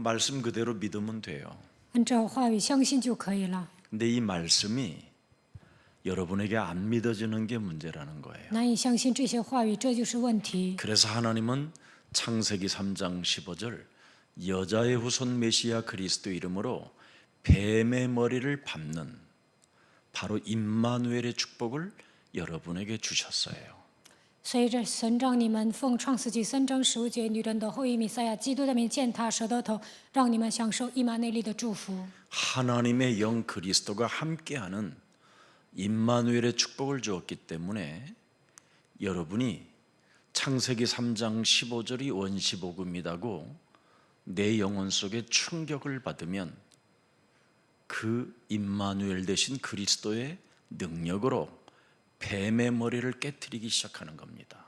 말씀 그대로 믿으면 돼요. 按照话语相信就可以了。 근데 이 말씀이 여러분에게 안 믿어지는 게 문제라는 거예요. 难以相信这些话语，这就是问题。 그래서 하나님은 창세기 3장 15절 여자의 후손 메시아 그리스도 이름으로 뱀의 머리를 밟는 바로 임마누엘의 축복을 여러분에게 주셨어요. 所以这神让你们奉创世纪3章15节女人的后裔弥赛亚基督的名践踏蛇的头，让你们享受以马内利的祝福。 하나님의 영 그리스도가 함께하는 임마누엘의 축복을 주었기 때문에 여러분이 창세기 3장 15절이 원시복음이라고 내 영혼 속에 충격을 받으면 그 임마누엘 되신 그리스도의 능력으로 뱀의 머리를 깨트리기 시작하는 겁니다.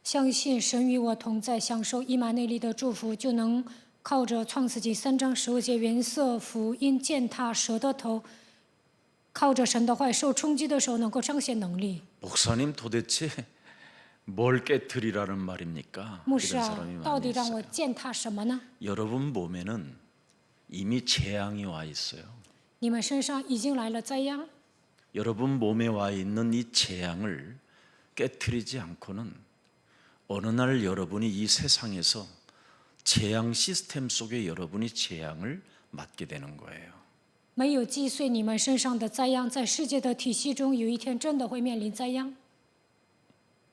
相信神与我同在，享受以马内利的祝福，就能靠着创世纪3章15节原色福音践踏蛇的头，靠着神的话受冲击的时候能够彰显能力。 목사님 도대체 뭘 깨트리라는 말입니까? 牧师 이런 啊， 사람이 到 많이 底让我 있어요. 践踏什么呢？ 여러분 몸에는 이미 재앙이 와 있어요. 你们身上已经来了灾殃， 여러분 몸에 와 있는 이 재앙을 깨트리지 않고는 어느 날 여러분이 이 세상에서 재앙 시스템 속에 여러분이 재앙을 맞게 되는 거예요. 没有击碎你们身上的灾殃，在世界的体系中，有一天真的会面临灾殃。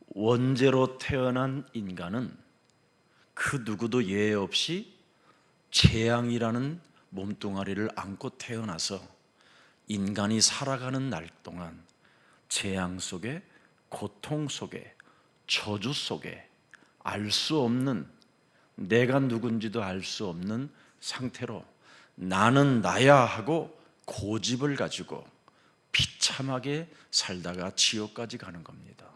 원죄로 태어난 인간은 그 누구도 예외 없이 재앙이라는 몸뚱아리를 안고 태어나서 인간이 살아가는 날 동안 재앙 속에, 고통 속에, 저주 속에 알 수 없는, 내가 누군지도 알 수 없는 상태로 나는 나야 하고 고집을 가지고 비참하게 살다가 지옥까지 가는 겁니다.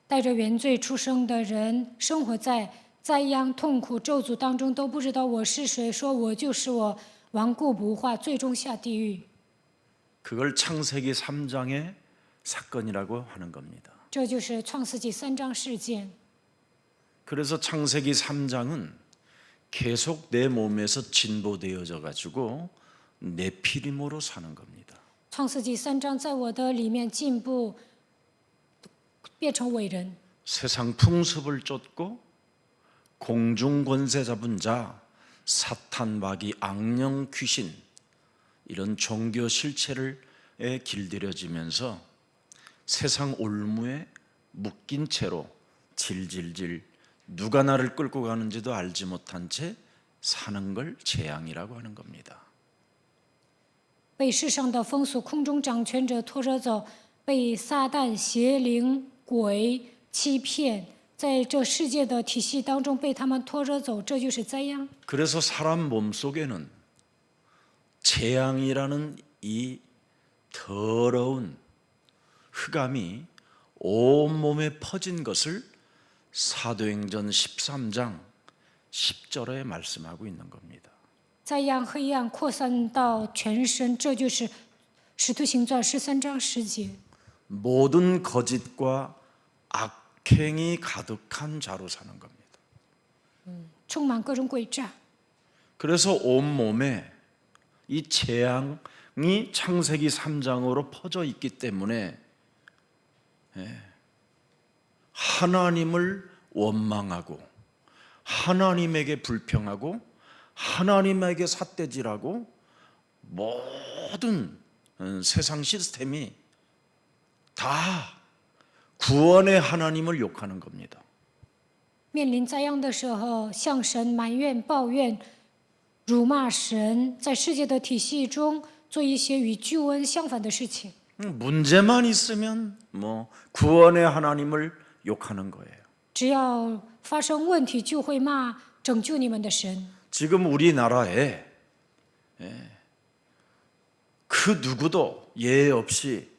带着原罪出生的人，生活在灾殃、痛苦、咒诅当中，都不知道我是谁，说我就是我，顽固不化，最终下地狱。 그걸 창세기 3장의 사건이라고 하는 겁니다. 这就是创世纪3章事件。 그래서 창세기 3장은 계속 내 몸에서 진보되어져 가지고 네피림으로 사는 겁니다. 创世纪3章在我的里面进步，变成伟人。 세상 풍습을 쫓고 공중 권세 잡은 자, 사탄, 마귀, 악령, 귀신 이런 종교 실체를 길들여지면서 세상 올무에 묶인 채로 질질질 누가 나를 끌고 가는지도 알지 못한 채 사는 걸 재앙이라고 하는 겁니다. 被世上的风俗、空中掌权者拖着走，被撒旦、邪灵、鬼欺骗，在这世界的体系当中被他们拖着走，这就是灾殃。 그래서 사람 몸 속에는 재앙이라는 이 더러운 흑암이 온몸에 퍼진 것을 사도행전 13장 10절에 말씀하고 있는 겁니다. 灾殃、黑暗扩散到全身，这就是《使徒行传》13章10节。 모든 거짓과 악행이 가득한 자로 사는 겁니다. 充满各种诡诈， 그래서 온몸에 이 재앙이 창세기 3장으로 퍼져 있기 때문에 하나님을 원망하고 하나님에게 불평하고 하나님에게 삿대질하고 모든 세상 시스템이 다 구원의 하나님을 욕하는 겁니다. 面临灾殃的时候，向神埋怨、抱怨、辱骂神，在世界的体系中做一些与救恩相反的事情。 문제만 있으면 뭐 구원의 하나님을 욕하는 거예요. 只要发生问题，就会骂拯救你们的神。 지금 우리나라에 그 누구도 예외 없이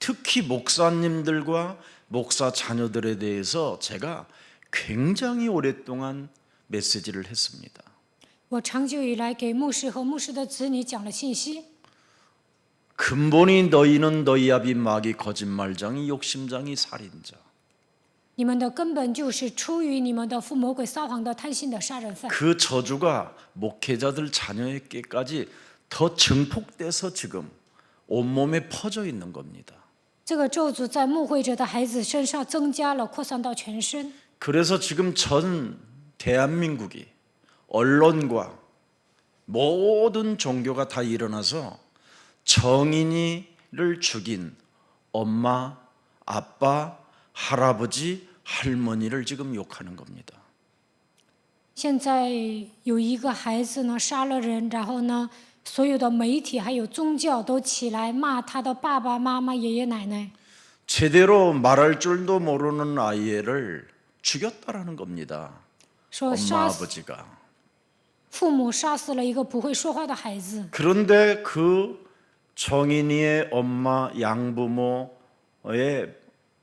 특히 목사님들과 목사 자녀들에 대해서 제가 굉장히 오랫동안 메시지를 했습니다. 我长久以来给牧师和牧师的子女讲了信息。 근본이 너희는 너희 아비 마귀 거짓말장이 욕심장이 살인자. 你们的根本就是出于你们的父魔鬼撒谎的贪心的杀人犯。 그 저주가 목회자들 자녀에게까지 더 증폭돼서 지금 온몸에 퍼져 있는 겁니다. 这个咒诅在牧会者的孩子身上增加了，扩散到全身。 그래서 지금 전 대한민국이 언론과 모든 종교가 다 일어나서 정인이를 죽인 엄마, 아빠, 할아버지, 할머니를 지금 욕하는 겁니다. 现在有一个孩子呢杀了人，然后呢，所有的媒体还有宗教都起来骂他的爸爸妈妈、爷爷奶奶。 제대로 말할 줄도 모르는 아이를 죽였다라는 겁니다. 说 엄마 杀死 아버지가. 父母杀死了一个不会说话的孩子。 그런데 그 정인이의 엄마, 양부모의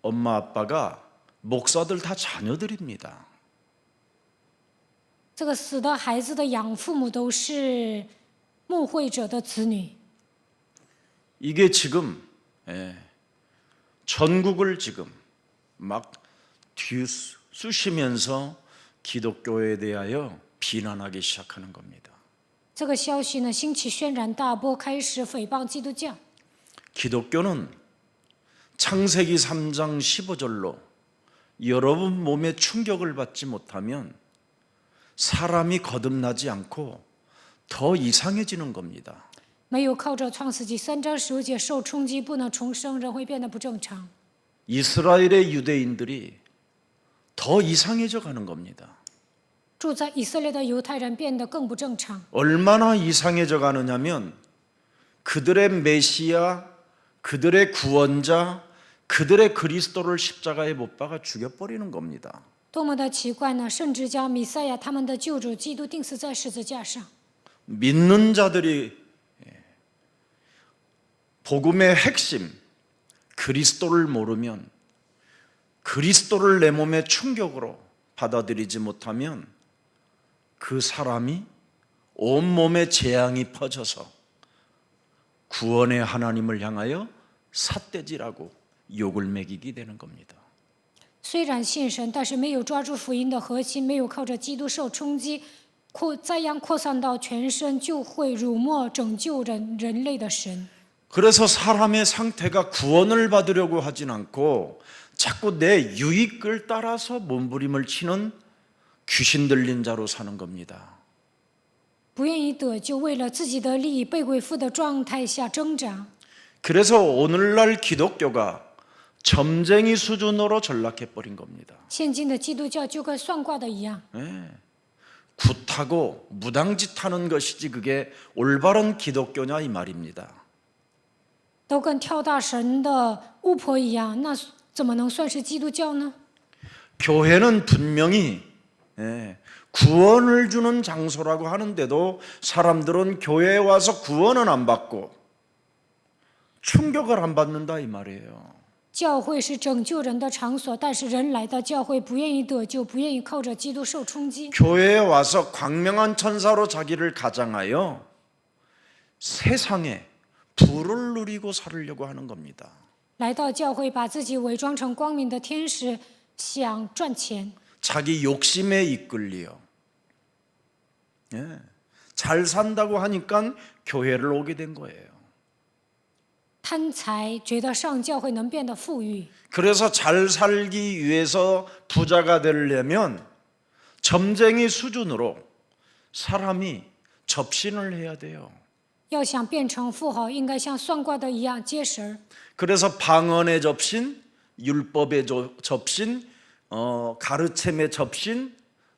엄마 아빠가 목사들 다 자녀들입니다. 这个死的孩子的养父母都是牧会者的子女。 이게 지금 전국을 지금 막 뒤쑤시면서 기독교에 대하여 비난하기 시작하는 겁니다. 这个消息呢，兴起轩然大波，开始诽谤基督教。 기독교는 창세기 3장 15절로 여러분 몸에 충격을 받지 못하면 사람이 거듭나지 않고 더 이상해지는 겁니다. 没有靠着创世纪3章15节受冲击不能重生，人会变得不正常。 이스라엘의 유대인들이 더 이상해져 가는 겁니다. 住在以色列的犹太人变得更不正常。 얼마나 이상해져 가느냐면 그들의 메시아, 그들의 구원자, 그들의 그리스도를 십자가에 못 박아 죽여버리는 겁니다. 多么的奇怪呢！甚至将弥赛亚他们的救主基督钉死在十字架上。 믿는 자들이 복음의 핵심 그리스도를 모르면 그리스도를 내 몸의 충격으로 받아들이지 못하면 그 사람이 온몸에 재앙이 퍼져서 구원의 하나님을 향하여 삿대질하고 욕을 매기게 되는 겁니다. 虽然信神，但是没有抓住福音的核心，没有靠着基督受冲击，再让扩散到全身，就会辱没拯救人类的神。 그래서 사람의 상태가 구원을 받으려고 하진 않고 자꾸 내 유익을 따라서 몸부림을 치는 귀신 들린 자로 사는 겁니다. 不愿意得救，为了自己的利益，被鬼附的状态下挣扎。 그래서 오늘날 기독교가 점쟁이 수준으로 전락해버린 겁니다. 现今的基督教就跟算卦的一样， 굿하고 무당짓하는 것이지 그게 올바른 기독교냐 이 말입니다. 都跟跳大神的巫婆一样，那怎么能算是基督教呢？ 교회는 분명히 구원을 주는 장소라고 하는데도 사람들은 교회에 와서 구원은 안 받고 충격을 안 받는다 이 말이에요. 教会是拯救人的场所，但是人来到教会不愿意得救，不愿意靠着基督受冲击。 교회에 와서 광명한 천사로 자기를 가장하여 세상에 부를 누리고 살으려고 하는 겁니다. 来到教会，把自己伪装成光明的天使，想赚钱。 자기 욕심에 이끌려 잘 산다고 하니까 교회를 오게 된 거예요. 贪财，觉得上教会能变得富裕， 그래서 잘 살기 위해서 부자가 되려면 점쟁이 수준으로 사람이 접신을 해야 돼요. 要想变成富豪，应该像算卦的一样接神儿。 그래서 방언의 접신, 율법의 접신, 가르침의 접신,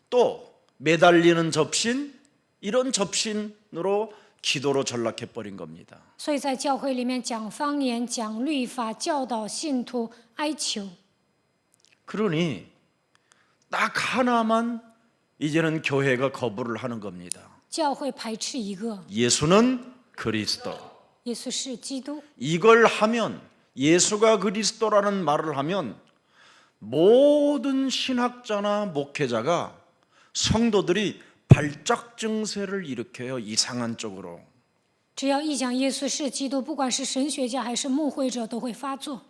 또 매달리는 접신, 이런 접신으로 기도로 전락해버린 겁니다. 所以在教会里面讲方言、讲律法、教导信徒哀求。 그러니 딱 하나만 이제는 교회가 거부를 하는 겁니다. 教会排斥一个， 예수는 그리스도. 耶稣是基督。 이걸 하면 예수가 그리스도라는 말을 하면 모든 신학자나 목회자가 성도들이 발작 증세를 일으켜요. 이상한 쪽으로. 只要一讲耶稣是基督，不管是神学家还是牧会者，都会发作。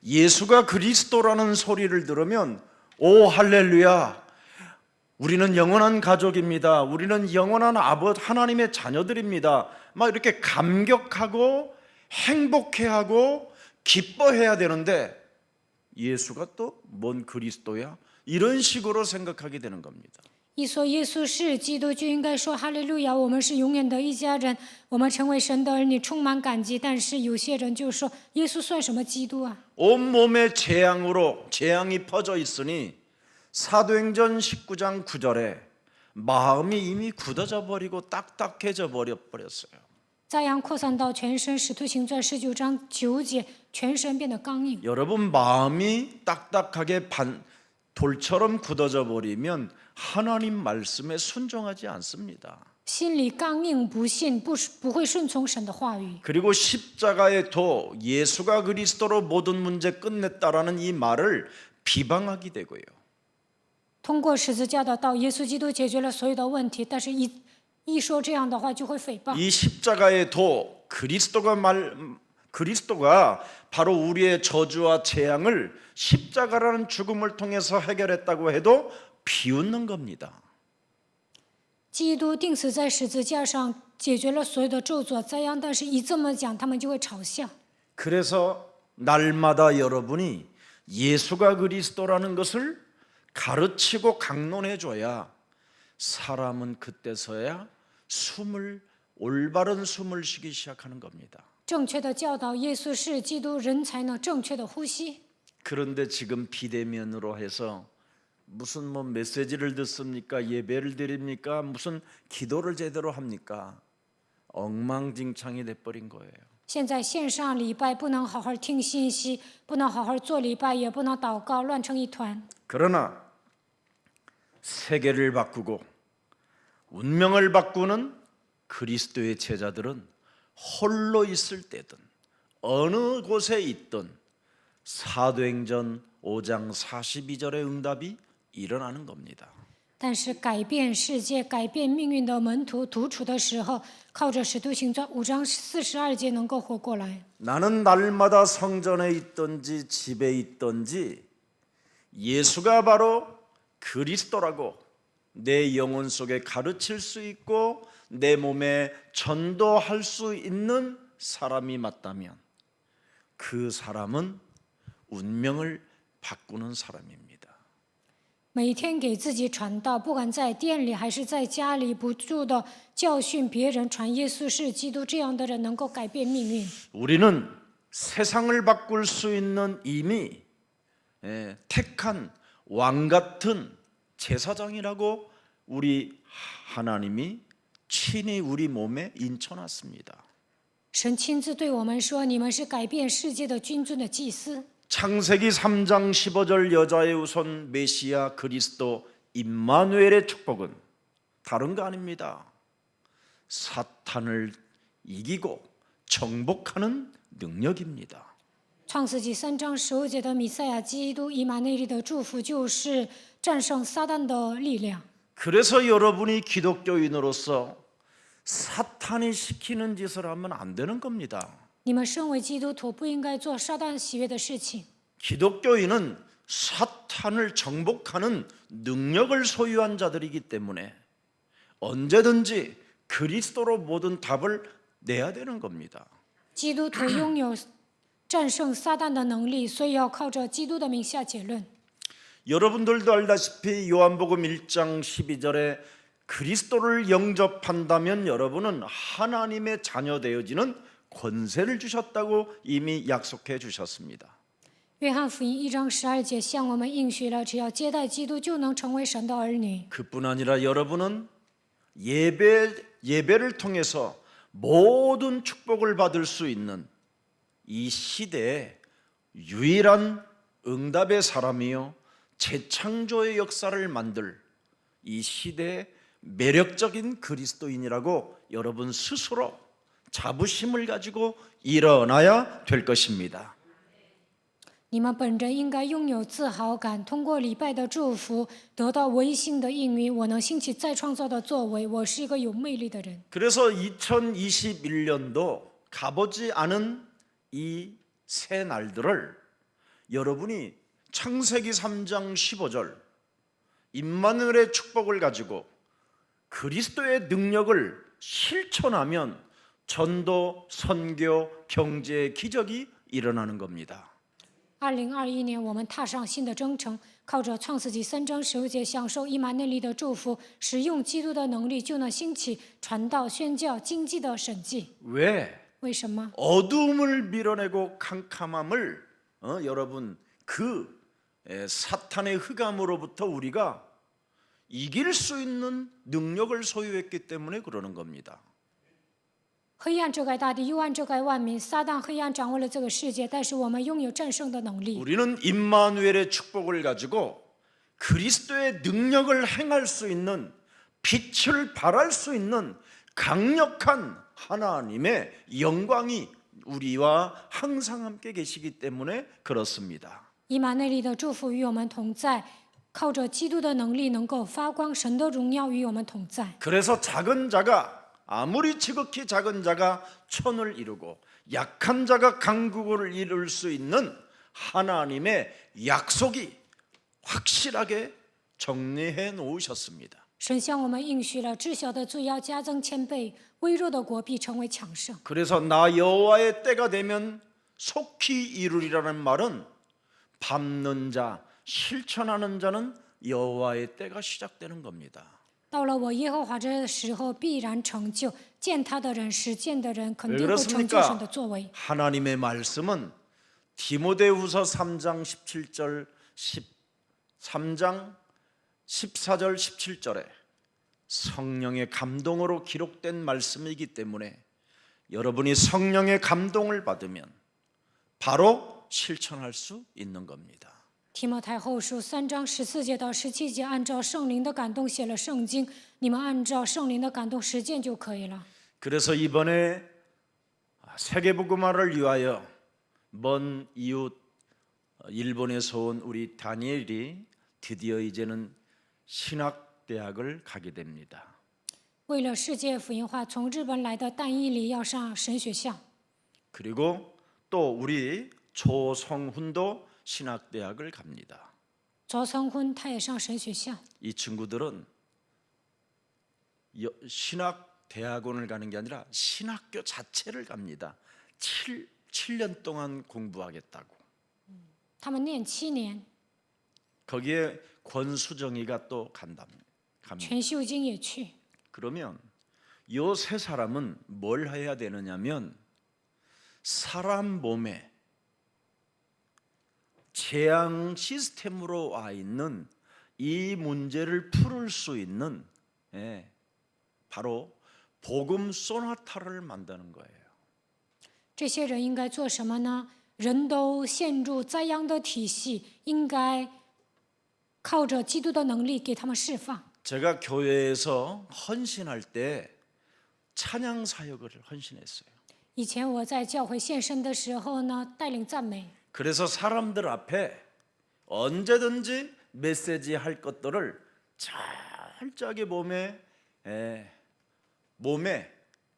예수가 그리스도라는 소리를 들으면 오 할렐루야, 우리는 영원한 가족입니다, 우리는 영원한 아버지 하나님의 자녀들입니다, 막 이렇게 감격하고 행복해하고 기뻐해야 되는데 예수가 또 뭔 그리스도야? 이런 식으로 생각하게 되는 겁니다. 一说耶稣是基督，就应该说哈利路亚，我们是永远的一家人，我们成为神的儿女，充满感激。但是有些人就说耶稣算什么基督啊？ 온몸에 재앙이 퍼져 있으니 사도행전 19장 9절에 마음이 이미 굳어져 버리고 딱딱해져 버렸어요. 再样扩散到全身，使徒行传19章9节，全身变得刚硬。 여러분 마음이 딱딱하게 돌처럼 굳어져 버리면 하나님 말씀에 순종하지 않습니다. 心里刚硬不信，不会顺从神的话语。 그리고 십자가의 도 예수가 그리스도로 모든 문제 끝냈다라는 이 말을 비방하게 되고요. 通过十字架的道，耶稣基督解决了所有的问题，但是一说这样的话，就会诽谤。 이 십자가의 도 그리스도가 바로 우리의 저주와 재앙을 십자가라는 죽음을 통해서 해결했다고 해도 비웃는 겁니다. 基督钉死在十字架上，解决了所有的咒诅灾殃，但是一这么讲，他们就会嘲笑。 그래서 날마다 여러분이 예수가 그리스도라는 것을 가르치고 강론해 줘야 사람은 그때서야 올바른 숨을 쉬기 시작하는 겁니다. 正确的教导耶稣是基督，人才能正确的呼吸。 그런데 지금 비대면으로 해서 무슨 메시지를 듣습니까? 예배를 드립니까? 무슨 기도를 제대로 합니까? 엉망진창이 돼버린 거예요. 现在线上礼拜不能好好听信息，不能好好做礼拜，也不能祷告，乱成一团。 그러나 세계를 바꾸고 운명을 바꾸는 그리스도의 제자들은 홀로 있을 때든 어느 곳에 있든 사도행전 5장 42절의 응답이 일어나는 겁니다. 但是改变世界、改变命运的门徒独处的时候，靠着使徒行传5章42节能够活过来。 나는 날마다 성전에 있든지 집에 있든지 예수가 바로 그리스도라고 내 영혼 속에 가르칠 수 있고 내 몸에 전도할 수 있는 사람이 맞다면 그 사람은 운명을 바꾸는 사람입니다. 每天给自己传道，不管在店里还是在家里，不住的教训别人，传耶稣是基督，这样的人能够改变命运。 우리는 세상을 바꿀 수 있는 이미 택한 왕 같은 제사장이라고 우리 하나님이 친히 우리 몸에 인쳐놨습니다. 神亲自对我们说：“你们是改变世界的君尊的祭司。” 창세기 3장 15절 여자의 우선 메시아 그리스도 임마누엘의 축복은 다른 거 아닙니다. 사탄을 이기고 정복하는 능력입니다. 创世纪3章15节的弥赛亚基督以马内利的祝福，就是战胜撒旦的力量。 그래서 여러분이 기독교인으로서 사탄이 시키는 짓을 하면 안 되는 겁니다. 你们身为基督徒，不应该做撒旦喜悦的事情。 기독교인은 사탄을 정복하는 능력을 소유한 자들이기 때문에 언제든지 그리스도로 모든 답을 내야 되는 겁니다. 基督徒拥有战胜撒旦的能力，所以要靠着基督的名下结论。 여러분들도 알다시피 요한복음 1장 12절에 그리스도를 영접한다면 여러분은 하나님의 자녀 되어지는 권세를 주셨다고 이미 약속해 주셨습니다. 约翰福音1章12节向我们应许了，只要接待基督，就能成为神的儿女。 그뿐 아니라 여러분은 예배를 통해서 모든 축복을 받을 수 있는 이 시대의 유일한 응답의 사람이요 재창조의 역사를 만들 이 시대의 매력적인 그리스도인이라고 여러분 스스로 자부심을 가지고 일어나야 될 것입니다. 你们本人应该拥有自豪感，通过礼拜的祝福得到唯信的应允。我能兴起再创造的作为，我是一个有魅力的人。 그래서 2021년도 가보지 않은 이 새 날들을 여러분이 창세기 3장 15절 임마누엘의 축복을 가지고 그리스도의 능력을 실천하면 전도, 선교, 경제 기적이 일어나는 겁니다. 2021年，我们踏上新的征程，靠着创世纪3章15节享受以马内利的祝福，使用基督的能力，就能兴起传道、宣教、经济的神迹。 왜? 为什么？ 어둠을 밀어내고 캄캄함을 여러분 그 사탄의 흑암으로부터 우리가 이길 수 있는 능력을 소유했기 때문에 그러는 겁니다. 黑暗遮盖大地，幽暗遮盖万民。撒旦黑暗掌握了这个世界，但是我们拥有战胜的能力。 우리는 임마누엘의 축복을 가지고 그리스도의 능력을 행할 수 있는 빛을 발할 수 있는 강력한 하나님의 영광이 우리와 항상 함께 계시기 때문에 그렇습니다. 以马内利的祝福与我们同在，靠着基督的能力能够发光，神的荣耀与我们同在。 그래서 작은 자가 아무리 지극히 작은 자가 천을 이루고 약한 자가 강국을 이룰 수 있는 하나님의 약속이 확실하게 정리해 놓으셨습니다. 神向我们应许了，知晓的罪要加增千倍，微弱的国必成为强盛。 그래서 나 여호와의 때가 되면 속히 이루리라는 말은 밟는 자, 실천하는 자는 여호와의 때가 시작되는 겁니다. 到了我耶和华这时候，必然成就。见他的人，实践的人，肯定会成就神的作为。 하나님의 말씀은 디모데후서 3장 17절 3장 14절 17절에 성령의 감동으로 기록된 말씀이기 때문에 여러분이 성령의 감동을 받으면 바로 실천할 수 있는 겁니다. 提摩太后书3章14节到17节，按照圣灵的感动写了圣经，你们按照圣灵的感动实践就可以了。 그래서 이번에 세계복음화를 위하여 먼 이웃 일본에서 온 우리 다니엘이 드디어 이제는 신학대학을 가게 됩니다. 为了世界福音化，从日本来的但以理要上神学校。 그리고 또 우리 조성훈도 신학대학을 갑니다. 卓성훈他也上神学校。 이 친구들은 신학대학원을 가는 게 아니라 신학교 자체를 갑니다. 7년 동안 공부하겠다고. 他们念7年， 거기에 권수정이가 또 간답니다. 全秀晶也去。 그러면 요 세 사람은 뭘 해야 되느냐면 사람 몸에 재앙 시스템으로 와 있는 이 문제를 풀을 수 있는 바로 복음 소나타를 만드는 거예요. 这些人应该做什么呢？人都陷入灾殃的体系，应该靠着基督的能力给他们释放。 제가 교회에서 헌신할 때 찬양 사역을 헌신했어요. 以前我在教会献身的时候呢，带领赞美。 그래서 사람들 앞에 언제든지 메시지 할 것들을 철저하게 몸에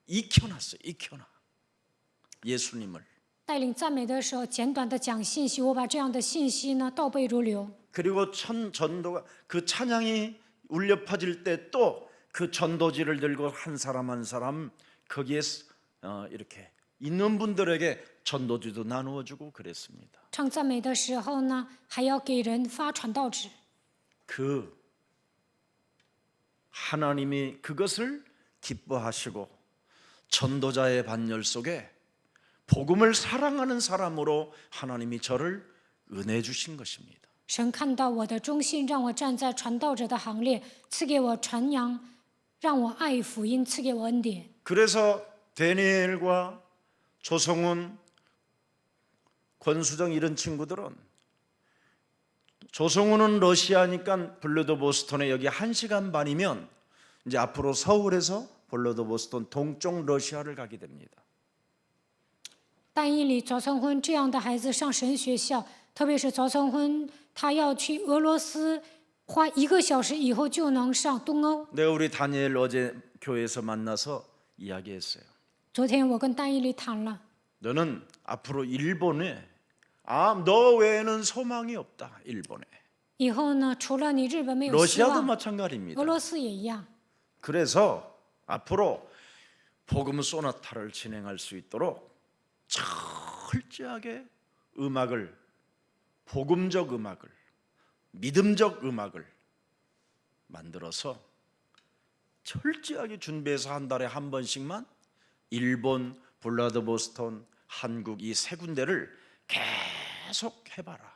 익혀놨어요. 익혀놔. 예수님을. 带领赞美的时候，简短的讲信息，我把这样的信息呢倒背如流。 그리고 전도가 그 찬양이 울려 퍼질 때 또 그 전도지를 들고 한 사람 한 사람 거기에 이렇게 있는 분들에게 전도지도 나누어 주고 그랬습니다. 唱赞美的时候呢，还要给人发传道纸。 그 하나님이 그것을 기뻐하시고 전도자의 반열 속에 복음을 사랑하는 사람으로 하나님이 저를 은혜 주신 것입니다. 神看到我的忠心，让我站在传道者的行列，赐给我传扬，让我爱福音，赐给我恩典。 그래서 다니엘과 조성훈, 권수정 이런 친구들은 조성훈은 러시아니까 블라디보스토크에 여기 1시간 반이면 이제 앞으로 서울에서 블라디보스토크 동쪽 러시아를 가게 됩니다. 但以理、卓成婚这样的孩子上神学校，特别是卓成婚，他要去俄罗斯，花1个小时以后就能上东欧。 내가 우리 다니엘 어제 교회에서 만나서 이야기했어요. 昨天我跟但以理谈了， 너는 앞으로 일본에 너 외에는 소망이 없다. 일본에. 以后呢，除了你日本没有希 러시아도 望， 마찬가지입니다. 俄罗斯也一样。 그래서 앞으로 복음 소나타를 진행할 수 있도록 철저하게 음악을, 복음적 음악을, 믿음적 음악을 만들어서 철저하게 준비해서 한 달에 한 번씩만 일본, 블라드보스톤, 한국 이 세 군데를 계속 해봐라.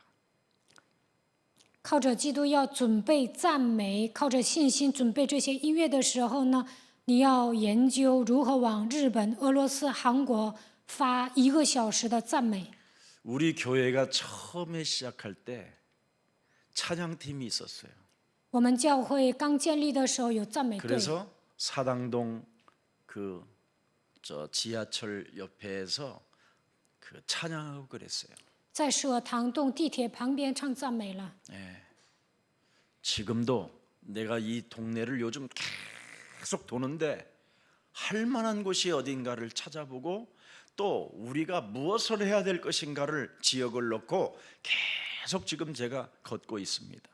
靠着基督要准备赞美，靠着信心准备这些音乐的时候呢，你要研究如何往日本、俄罗斯、韩国发1个小时的赞美。 우리 교회가 처음에 시작할 때 찬양팀이 있었어요. 我们教会刚建立的时候有赞美队， 그래서 사당동 그 지하철 옆에서 그 찬양하고 그랬어요. 在舍堂洞地铁旁边唱赞美了。 지금도 내가 이 동네를 요즘 계속 도는데 할 만한 곳이 어딘가를 찾아보고 또 우리가 무엇을 해야 될 것인가를 지역을 놓고 계속 지금 제가 걷고 있습니다.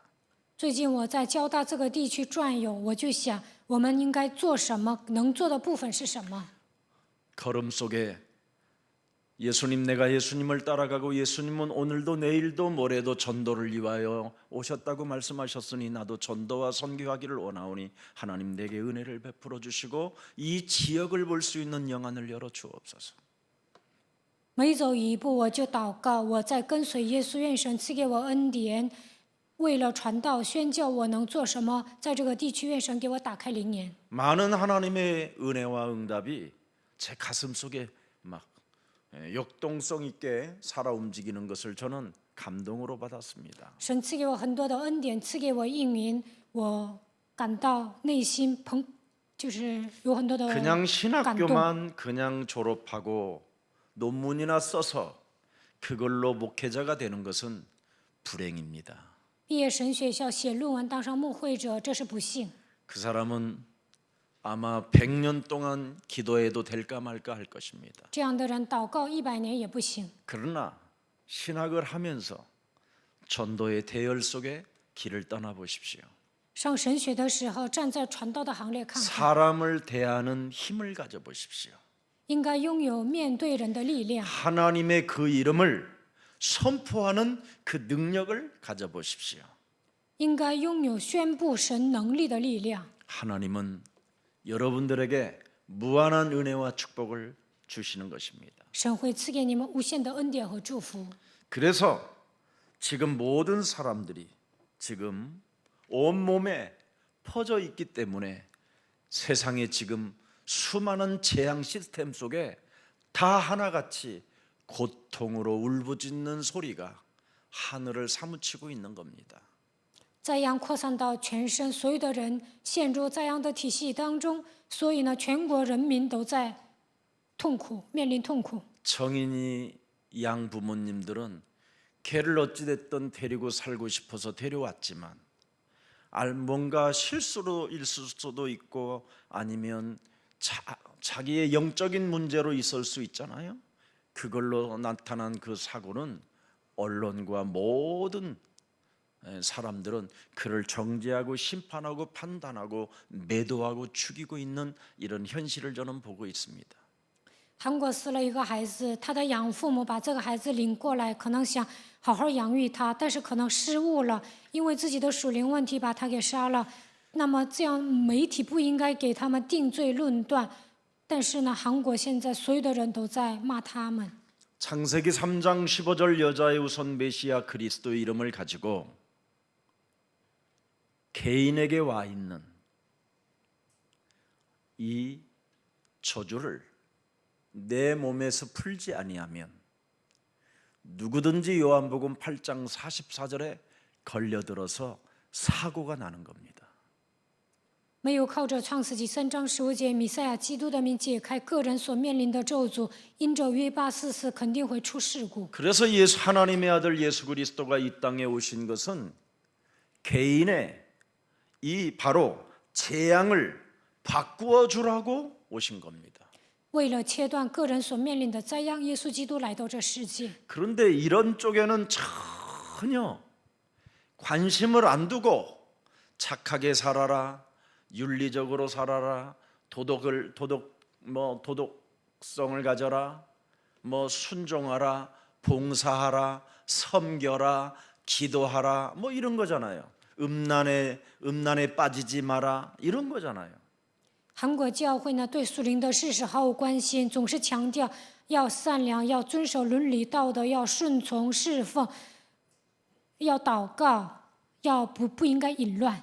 最近我在交大这个地区转悠，我就想我们应该做什么，能做的部分是什么。 걸음 속에 예수님, 내가 예수님을 따라가고 예수님은 오늘도 내일도 모레도 전도를 위하여 오셨다고 말씀하셨으니 나도 전도와 선교하기를 원하오니 하나님 내게 은혜를 베풀어 주시고 이 지역을 볼 수 있는 영안을 열어 주옵소서. 每走一步，我就祷告，我在跟随耶稣，愿神赐给我恩典。为了传道宣教，我能做什么？在这个地区，愿神给我打开灵眼。 많은 하나님의 은혜와 응답이 제 가슴 속에 막 역동성 있게 살아 움직이는 것을 저는 감동으로 받았습니다. 神赐给我很多的恩典，赐给我应允，我感到内心就是有很多的 그냥 感动。 신학교만 그냥 졸업하고 논문이나 써서 그걸로 목회자가 되는 것은 불행입니다. 毕业神学校写论文当上牧会者，这是不幸。 그 사람은 아마 100년 동안 기도해도 될까 말까 할 것입니다. 这样的人祷告100年也不行。 그러나 신학을 하면서 전도의 대열 속에 길을 떠나 보십시오. 上神学的时候，站在传道的行列看看， 사람을 대하는 힘을 가져 보십시오. 应该拥有面对人的力量， 하나님의 그 이름을 선포하는 그 능력을 가져 보십시오. 应该拥有宣布神能力的力量。 하나님은 여러분들에게 무한한 은혜와 축복을 주시는 것입니다. 神会赐给你们无限的恩典和祝福。 그래서 지금 모든 사람들이 지금 온몸에 퍼져 있기 때문에 세상에 지금 수많은 재앙 시스템 속에 다 하나같이 고통으로 울부짖는 소리가 하늘을 사무치고 있는 겁니다. 灾殃扩散到全身，所有的人陷入灾殃的体系当中，所以呢，全国人民都在痛苦，面临痛苦。 정인이 양 부모님들은 걔를 어찌됐든 데리고 살고 싶어서 데려왔지만 뭔가 실수로 있을 수도 있고 아니면 자기의 영적인 문제로 있을 수 있잖아요. 그걸로 나타난 그 사고는 언론과 모든 사람들은 그를 정죄하고 심판하고 판단하고 매도하고 죽이고 있는 이런 현실을 저는 보고 있습니다. 韩国死了一个孩子，他的养父母把这个孩子领过来，可能想好好养育他，但是可能失误了，因为自己的属灵问题把他给杀了。那么这样媒体不应该给他们定罪论断，但是呢，韩国现在所有的人都在骂他们。 창세기 3장 15절 여자의 우선 메시아 그리스도의 이름을 가지고 개인에게 와 있는 이 저주를 내 몸에서 풀지 아니하면 누구든지 요한복음 8장 44절에 걸려들어서 사고가 나는 겁니다. 没有靠着创世纪3章15节弥赛亚基督的名解开个人所面临的咒诅，因着约巴44肯定会出事故。 그래서 하나님의 아들 예수 그리스도가 이 땅에 오신 것은 개인의 이 바로 재앙을 바꾸어 주라고 오신 겁니다. 为了切断个人所面临的灾殃，耶稣基督来到这世界。 그런데 이런 쪽에는 전혀 관심을 안 두고 착하게 살아라, 윤리적으로 살아라, 도덕성을 가져라, 뭐 순종하라, 봉사하라, 섬겨라, 기도하라, 뭐 이런 거잖아요. 음란에 빠지지 마라, 이런 거잖아요. 韩国教会呢，对属灵的事实毫无关心，总是强调要善良，要遵守伦理道德，要顺从侍奉，要祷告，不应该淫乱。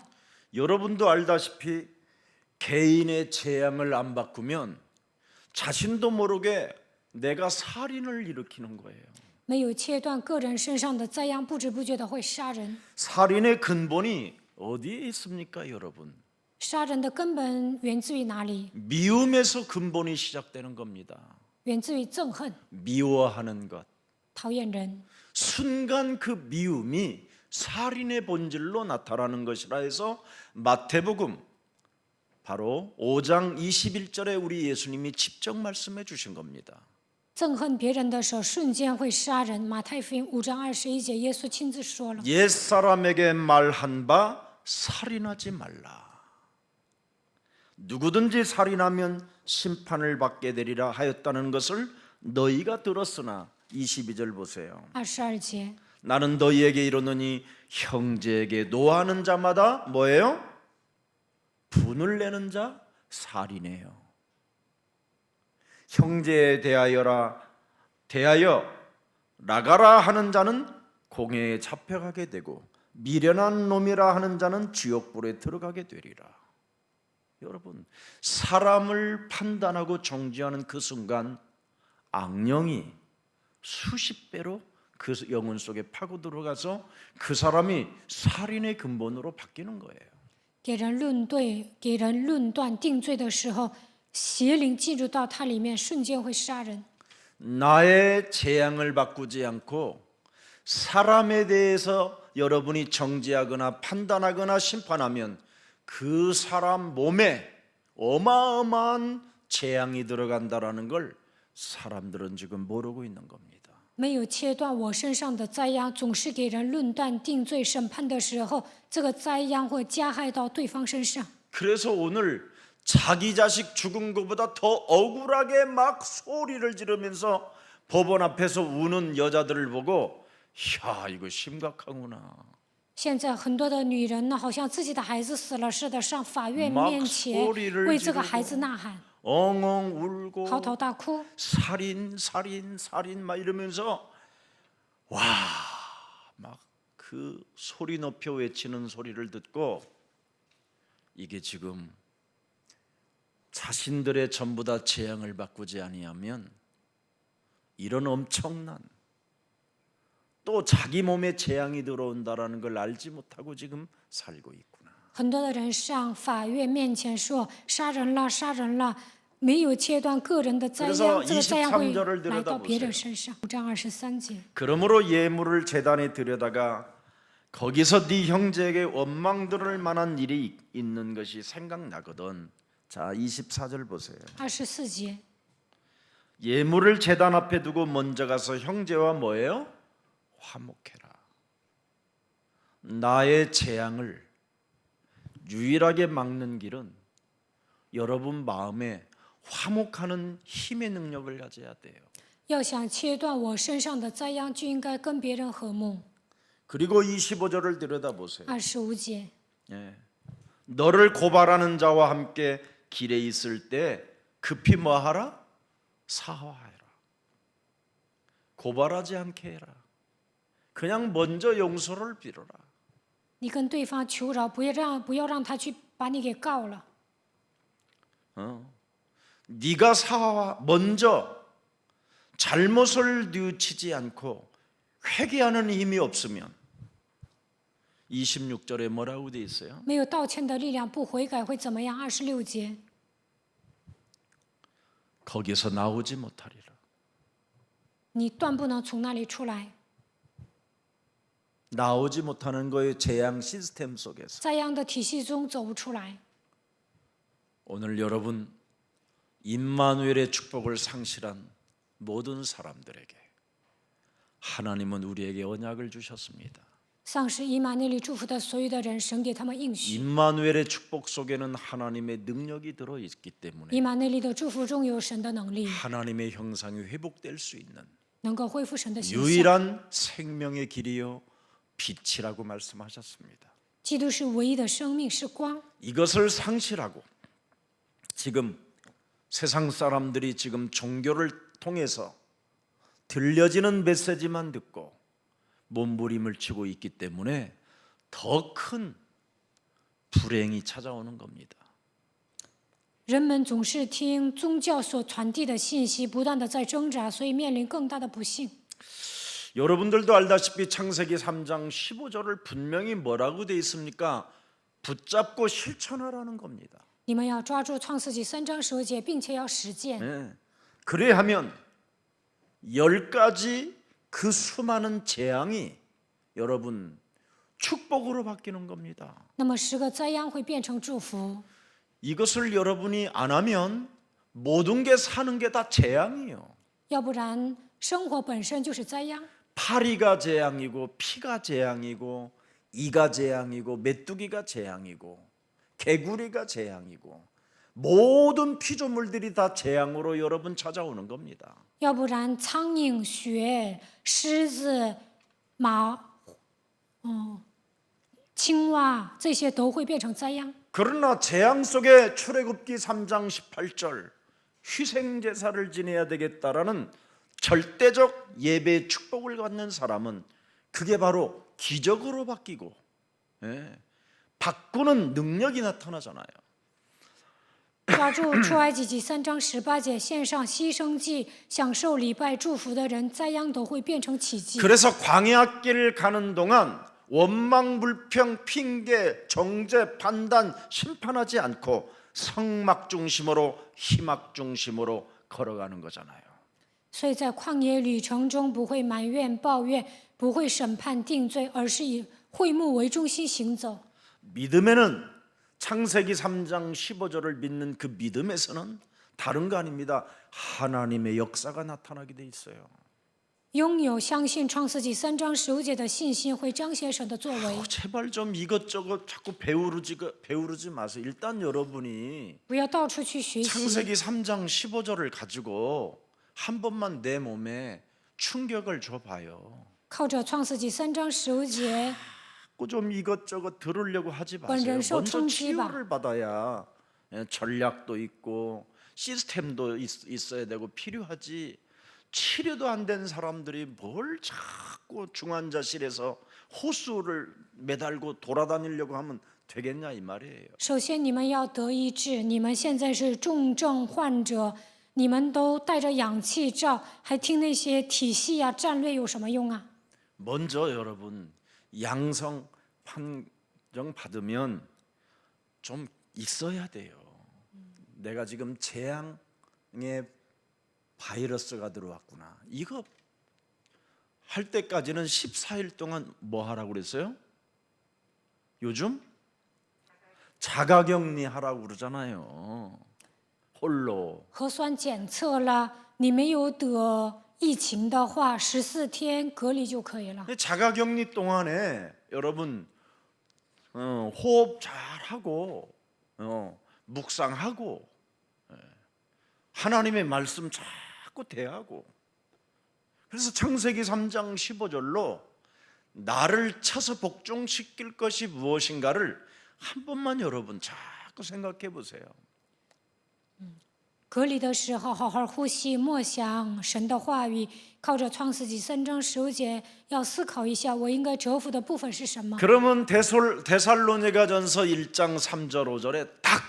여러분도 알다시피 개인의 재앙을 안 바꾸면 자신도 모르게 내가 살인을 일으키는 거예요. 没有切断个人身上的灾殃，不知不觉的会杀人。 살인의 근본이 어디에 있습니까, 여러분? 杀人的根本源自于哪里？ 미움에서 근본이 시작되는 겁니다. 源自于憎恨、 미워하는 것. 讨厌人。 순간 그 미움이 살인의 본질로 나타나는 것이라 해서 마태복음 바로 5장 21절에 우리 예수님이 직접 말씀해 주신 겁니다. 憎恨别人的时候，瞬间会杀人。马太福音5章21节，耶稣亲自说了。 옛사람에게 말한 바 살인하지 말라. 누구든지 살인하면 심판을 받게 되리라 하였다는 것을 너희가 들었으나 22절 보세요. 22节， 나는 너희에게 이르노니 형제에게 노하는 자마다 뭐예요? 분을 내는 자 살인해요. 형제에 대하여 나가라 하는 자는 공회에 잡혀가게 되고 미련한 놈이라 하는 자는 지옥불에 들어가게 되리라. 여러분, 사람을 판단하고 정죄하는 그 순간 악령이 수십 배로 그 영혼 속에 파고 들어가서 그 사람이 살인의 근본으로 바뀌는 거예요. 给人论断、定罪的时候，邪灵进入到他里面，瞬间会杀人。 나의 재앙을 바꾸지 않고 사람에 대해서 여러분이 정죄하거나 판단하거나 심판하면 그 사람 몸에 어마어마한 재앙이 들어간다라는 걸 사람들은 지금 모르고 있는 겁니다. 没有切断我身上的灾殃，总是给人论断、定罪、审判的时候，这个灾殃会加害到对方身上。 그래서 오늘 자기 자식 죽은 것보다 더 억울하게 막 소리를 지르면서 법원 앞에서 우는 여자들을 보고 야, 이거 심각하구나. 现在很多的女人呢，好像自己的孩子死了似的，上法院 막 面前 소리를 为这个 지르고 孩子呐喊， 엉엉 울고 嚎啕大哭。 살인 막 이러면서 와, 막 그 소리 높여 외치는 소리를 듣고 이게 지금 자신들의 전부 다 재앙을 바꾸지 아니하면 이런 엄청난 또 자기 몸에 재앙이 들어온다라는 걸 알지 못하고 지금 살고 있구나. 很多的人上法院面前说杀人了，杀人了，没有切断个人的灾殃，这个灾殃会来到别人身上。5章23节。 그러므로 예물을 제단에 들여다가 거기서 네 형제에게 원망 들을 만한 일이 있는 것이 생각나거든. 자, 24절 보세요. 24节， 예물을 제단 앞에 두고 먼저 가서 형제와 뭐예요? 화목해라. 나의 재앙을 유일하게 막는 길은 여러분 마음에 화목하는 힘의 능력을 가져야 돼요. 要想切断我身上的灾殃，就应该跟别人和睦。 그리고 25절을 들여다보세요. 25节， 예. 너를 고발하는 자와 함께 길에 있을 때 급히 뭐하라? 사화해라. 고발하지 않게 해라. 그냥 먼저 용서를 빌어라. 你跟对方求饶，不要让他去把你给告了。 네가 먼저 잘못을 뉘우치지 않고 회개하는 힘이 없으면 26절에 뭐라고 돼 있어요? 没有道歉的力量，不悔改会怎么样？26节， 거기서 나오지 못하리라. 你断不能从那里出来。 나오지 못하는 거의 재앙 시스템 속에서 灾殃的体系中走不出来。 오늘 여러분 임마누엘의 축복을 상실한 모든 사람들에게 하나님은 우리에게 언약을 주셨습니다. 丧失以马内利祝福的所有的人，神给他们应许。 임마누엘의 축복 속에는 하나님의 능력이 들어 있기 때문에 以马内利的祝福中有神的能力， 하나님의 형상이 회복될 수 있는 能够恢复神的形象。 유일한 생명의 길이요 빛이라고 말씀하셨습니다. 基督是唯一的生命，是光。 이것을 상실하고 지금 세상 사람들이 지금 종교를 통해서 들려지는 메시지만 듣고 몸부림을 치고 있기 때문에 더 큰 불행이 찾아오는 겁니다. 人们总是听宗教所传递的信息，不断的在挣扎，所以面临更大的不幸。 여러분들도 알다시피 창세기 3장 15절을 분명히 뭐라고 돼 있습니까? 붙잡고 실천하라는 겁니다. 你们要抓住创世纪3章15节，并且要实践。 네. 그래야하면 10가지 그 수많은 재앙이 여러분 축복으로 바뀌는 겁니다. 那么10个灾殃会变成祝福。 이것을 여러분이 안 하면 모든 게 사는 게 다 재앙이에요. 要不然生活本身就是灾殃。 파리가 재앙이고 피가 재앙이고 이가 재앙이고 메뚜기가 재앙이고 개구리가 재앙이고 모든 피조물들이 다 재앙으로 여러분 찾아오는 겁니다. 要不然苍蝇、雪、狮子、马、青蛙这些都会变成灾殃。 그러나 재앙 속에 출애굽기 3장 18절 희생제사를 지내야 되겠다라는 절대적 예배 축복을 받는 사람은 그게 바로 기적으로 바뀌고 바꾸는 능력이 나타나잖아요. 抓住出埃及记3章18节，献上牺牲祭，享受礼拜祝福的人，灾殃都会变成奇迹。 그래서 광야길 가는 동안 원망, 불평, 핑계, 정죄, 판단, 심판하지 않고 성막 중심으로 희막 중심으로 걸어가는 거잖아요. 所以在旷野旅程中，不会埋怨、抱怨，不会审判、定罪，而是以会幕为中心行走。 믿음에는 창세기 3장 15절을 믿는 그 믿음에서는 다른 거 아닙니다. 하나님의 역사가 나타나게 돼 있어요. 拥有相信创世纪3章15节的信心，会彰显神的作为。 제발 좀 이것저것 자꾸 배우르지 마세요. 일단 여러분이 不要到处去学习。 창세기 3장 15절을 가지고 한 번만 내 몸에 충격을 줘봐요. 靠着创世纪3章15节， 자꾸 좀 이것저것 들으려고 하지 마세요. 本人受 먼저 冲击吧。 치유를 받아야 전략도 있고 시스템도 있어야 되고 필요하지. 치료도 안 된 사람들이 뭘 자꾸 중환자실에서 호수를 매달고 돌아다니려고 하면 되겠냐 이 말이에요. 首先你们要得医治，你们现在是重症患者，你们都带着氧气罩，还听那些体系啊、战略有什么用啊？ 먼저 여러분 양성 판정 받으면 좀 있어야 돼요. 내가 지금 재앙의 바이러스가 들어왔구나. 이거 할 때까지는 14일 동안 뭐 하라고 그랬어요? 요즘 자가격리 하라고 그러잖아요. 홀로. 核酸检测了，你没有得疫情的话，14天隔离就可以了。 자가격리 동안에 여러분 호흡 잘하고 묵상하고 하나님의 말씀 자꾸 대하고 그래서 창세기 3장 15절로 나를 쳐서 복종시킬 것이 무엇인가를 한 번만 여러분 자꾸 생각해 보세요. 隔离的时候，好好呼吸，默想神的话语，靠着创世纪3章15节，要思考一下，我应该折服的部分是什么？ 그러면 데살로니가전서 1장 3절 5절에 딱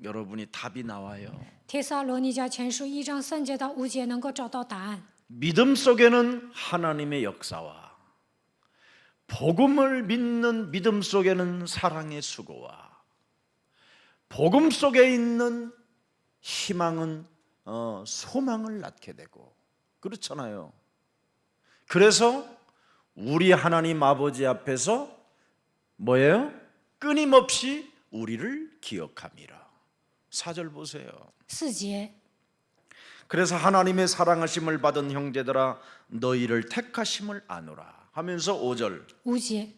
여러분이 답이 나와요. 帖撒罗尼迦前书1章3节到5节能够找到答案。 믿음 속에는 하나님의 역사와 복음을 믿는 믿음 속에는 사랑의 수고와 복음 속에 있는 희망은 소망을 낳게 되고 그렇잖아요. 그래서 우리 하나님 아버지 앞에서 뭐예요? 끊임없이 우리를 기억함이라. 4절 보세요. 4节， 그래서 하나님의 사랑하심을 받은 형제들아 너희를 택하심을 아노라 하면서 5절 5节，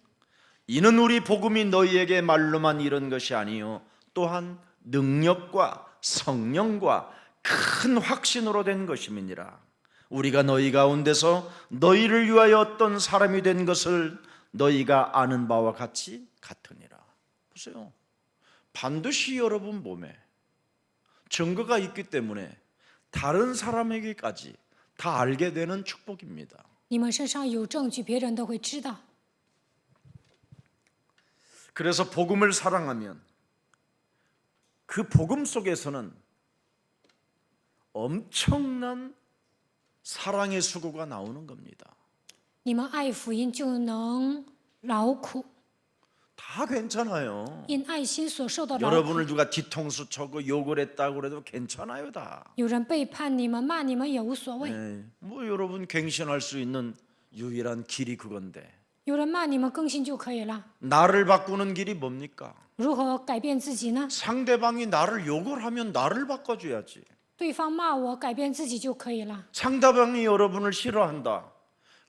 이는 우리 복음이 너희에게 말로만 이른 것이 아니요 또한 능력과 성령과 큰 확신으로 된 것임이니라. 우리가 너희 가운데서 너희를 위하여 어떤 사람이 된 것을 너희가 아는 바와 같으니라. 보세요. 반드시 여러분 몸에 증거가 있기 때문에 다른 사람에게까지 다 알게 되는 축복입니다. 你们身上有证据，别人都会知道。 그래서 복음을 사랑하면 그 복음 속에서는 엄청난 사랑의 수고가 나오는 겁니다. 你们爱福音就能劳苦， 다 괜찮아요. 因爱心所受的劳苦。 여러분을 누가 뒤통수 쳐고 욕을 했다고 그래도 괜찮아요 다. 有人背叛你们、骂你们也无所谓， 뭐 여러분 갱신할 수 있는 유일한 길이 그건데 有人骂你们更新就可以了。 나를 바꾸는 길이 뭡니까? 如何改变自己呢？ 상대방이 나를 욕을 하면 나를 바꿔줘야지. 对方骂我，改变自己就可以了。 상대방이 여러분을 싫어한다.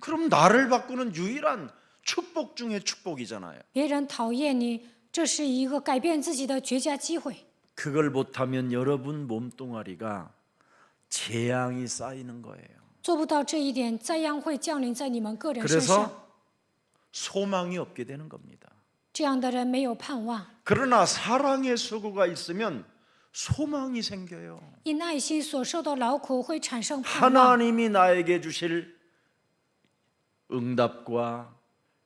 그럼 나를 바꾸는 유일한 축복 중의 축복이잖아요. 别人讨厌你，这是一个改变自己的绝佳机会。 그걸 못하면 여러분 몸뚱아리가 재앙이 쌓이는 거예요. 做不到这一点，灾殃会降临在你们个人身上。 그래서 소망이 없게 되는 겁니다. 这样的人没有盼望。 그러나 사랑의 수고가 있으면 소망이 생겨요. 因爱心所受的劳苦会产生盼望。 하나님이 나에게 주실 응답과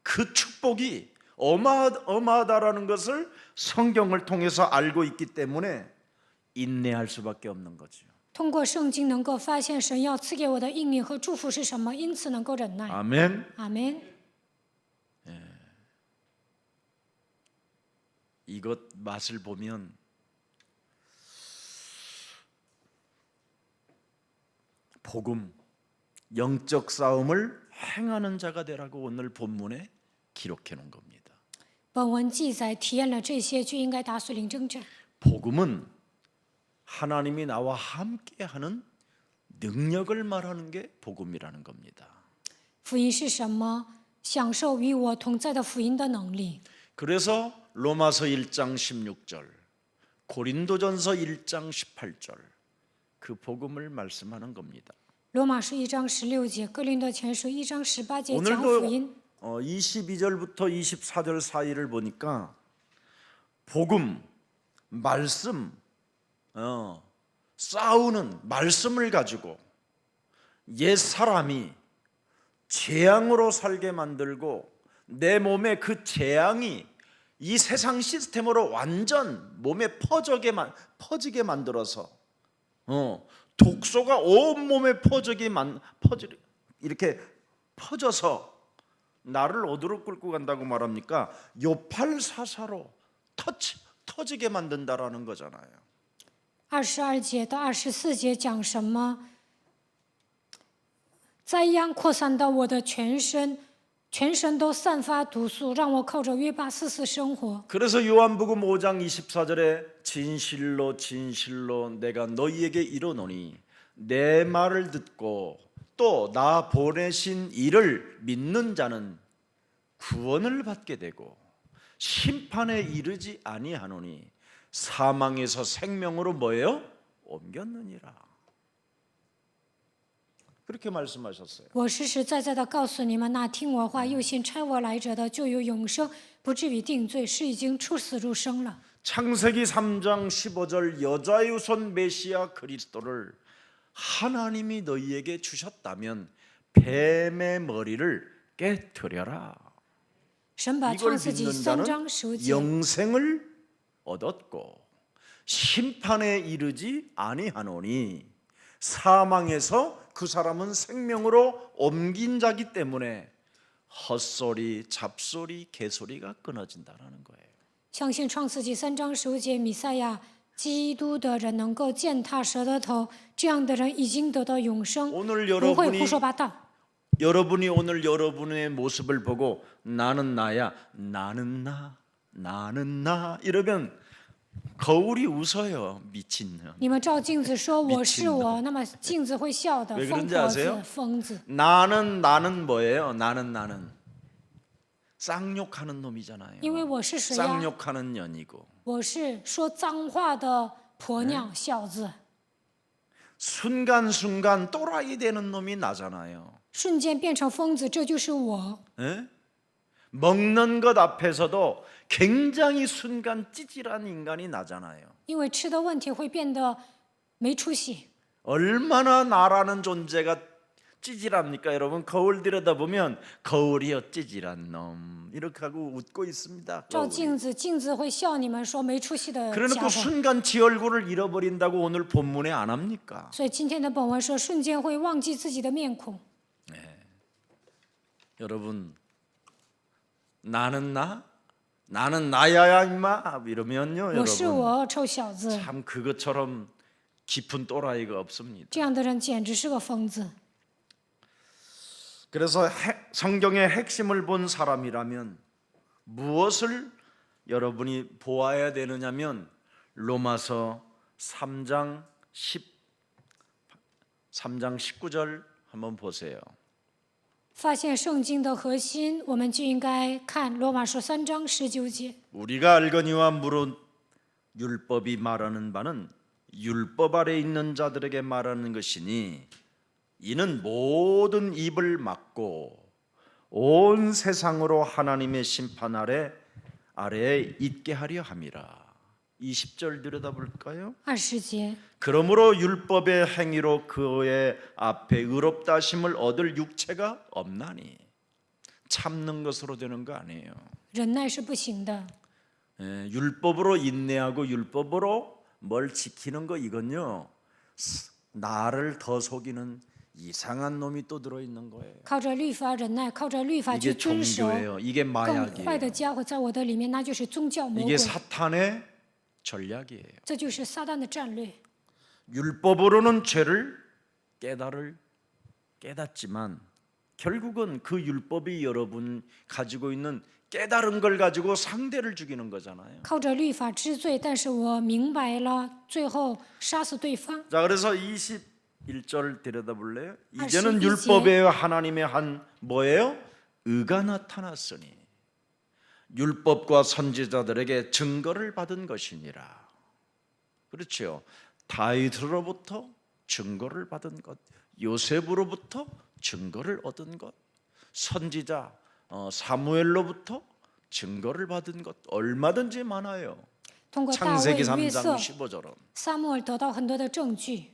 그 축복이 어마어마하다라는 것을 성경을 통해서 알고 있기 때문에 인내할 수밖에 없는 거죠. 通过圣经能够发现神要赐给我的应许和祝福是什么，因此能够忍耐。 아멘. 阿门。 이것 맛을 보면 복음, 영적 싸움을 행하는 자가 되라고 오늘 본문에 기록해 놓은 겁니다. 本文记载体验了这些，就应该打属灵征战。 복음은 하나님이 나와 함께하는 능력을 말하는 게 복음이라는 겁니다. 福音是什么？享受与我同在的福音的能力。 그래서 로마서 1장 16절, 고린도전서 1장 18절 그 복음을 말씀하는 겁니다. 罗马书1章16节，哥林多前书1章18节讲 오늘도 福音。 22절부터 24절 사이를 보니까 복음, 말씀, 싸우는 말씀을 가지고 옛 사람이 재앙으로 살게 만들고 내 몸에 그 재앙이 이 세상 시스템으로 완전 몸에 퍼지게 만들어서 독소가 온 몸에 이렇게 퍼져서 나를 어디로 끌고 간다고 말합니까? 요팔사사로 터지게 만든다라는 거잖아요. 22节到24节讲什么？灾殃扩散到我的全身，全身都散发毒素，让我靠着约巴四四生活。 그래서 요한복음 5장 24절에 진실로 진실로 내가 너희에게 이르노니 내 말을 듣고 또 나 보내신 이를 믿는 자는 구원을 받게 되고 심판에 이르지 아니하노니 사망에서 생명으로 뭐예요? 옮겼느니라. 그렇게 말씀하셨어요. 我实实在在的告诉你们，那听我话又信差我来者的，就有永生，不至于定罪，是已经出死入生了。 창세기 3장 15절 여자의 후손 메시아 그리스도를 하나님이 너희에게 주셨다면 뱀의 머리를 깨뜨려라. 神把 이걸 创世纪 믿는 3 자는 章15节 영생을 얻었고 심판에 이르지 아니하노니 사망에서 그 사람은 생명으로 옮긴 자기 때문에 헛소리, 잡소리, 개소리가 끊어진다는 거예요. 相信创世纪3章15节，弥赛亚基督的人能够践踏蛇的頭，这样的人已经得到永生， 오늘 不会 여러분이 胡说八道。 여러분이 오늘 여러분의 모습을 보고 나는 나야, 나는 나 이러면 거울이 웃어요. 미친년. 你们照镜子说我是我，那么镜子会笑的。 왜 疯 그런지 婆 아세요? 子，疯子。 나는 뭐예요? 나는 쌍욕하는 놈이잖아요. 因为我是谁呀？ 쌍욕하는 년이고 我是说脏话的婆娘小子， 순간순간 또라이 되는 놈이 나잖아요. 瞬间变成疯子，这就是我。 예? 먹는 것 앞에서도 굉장히 순간 찌질한 인간이 나잖아요. 因为吃的问题会变得没出息。 얼마나 나라는 존재가 찌질합니까? 여러분 거울 들여다보면 거울이여 찌질한 놈 이렇게 하고 웃고 있습니다. 照 거울이. 镜子，镜子会笑你们说没出息的家 그래놓고 伙。 순간 지 얼굴을 잃어버린다고 오늘 본문에 안 합니까? 所以今天的本文说，瞬间会忘记自己的面孔。 여러분 나는 나야 임마 이러면요 我是 여러분 我，臭小子， 참 그것처럼 깊은 또라이가 없습니다. 这样的人简直是个疯子。 그래서 성경의 핵심을 본 사람이라면 무엇을 여러분이 보아야 되느냐면 로마서 3장 19절 한번 보세요. 发现圣经的核心，我们就应该看罗马书3章19节。 우리가 알거니와 무릇 율법이 말하는 바는 율법 아래 있는 자들에게 말하는 것이니 이는 모든 입을 막고 온 세상으로 하나님의 심판 아래에 있게 하려 함이라. 20절 들여다볼까요? 20节， 그러므로 율법의 행위로 그의 앞에 의롭다 하심을 얻을 육체가 없나니. 참는 것으로 되는 거 아니에요. 忍耐是不行的。 율법으로 인내하고 율법으로 뭘 지키는 거 이건요 나를 더 속이는 이상한 놈이 또 들어있는 거예요. 靠着律法忍耐，靠着律法去 이게 遵守， 종교예요. 이게 更坏 마약이에요. 的家伙在我的里面，那就是宗教魔 이게 鬼， 사탄의 전략이에요. 这就是撒旦的战略。 율법으로는 죄를 깨닫지만 결국은 그 율법이 여러분 가지고 있는 깨달은 걸 가지고 상대를 죽이는 거잖아요. 靠着律法知罪，但是我明白了，最后杀死对方。 자, 그래서 21절 들여다볼래요? 이제는 21절. 율법에 하나님의 한 뭐예요? 의가 나타났으니 율법과 선지자들에게 증거를 받은 것이니라. 그렇죠. 다윗으로부터 증거를 받은 것, 요셉으로부터 증거를 얻은 것, 선지자 사무엘로부터 증거를 받은 것 얼마든지 많아요. 通过大卫、 창세기 约 3장 瑟、 15절은 撒母耳得到很多的证据。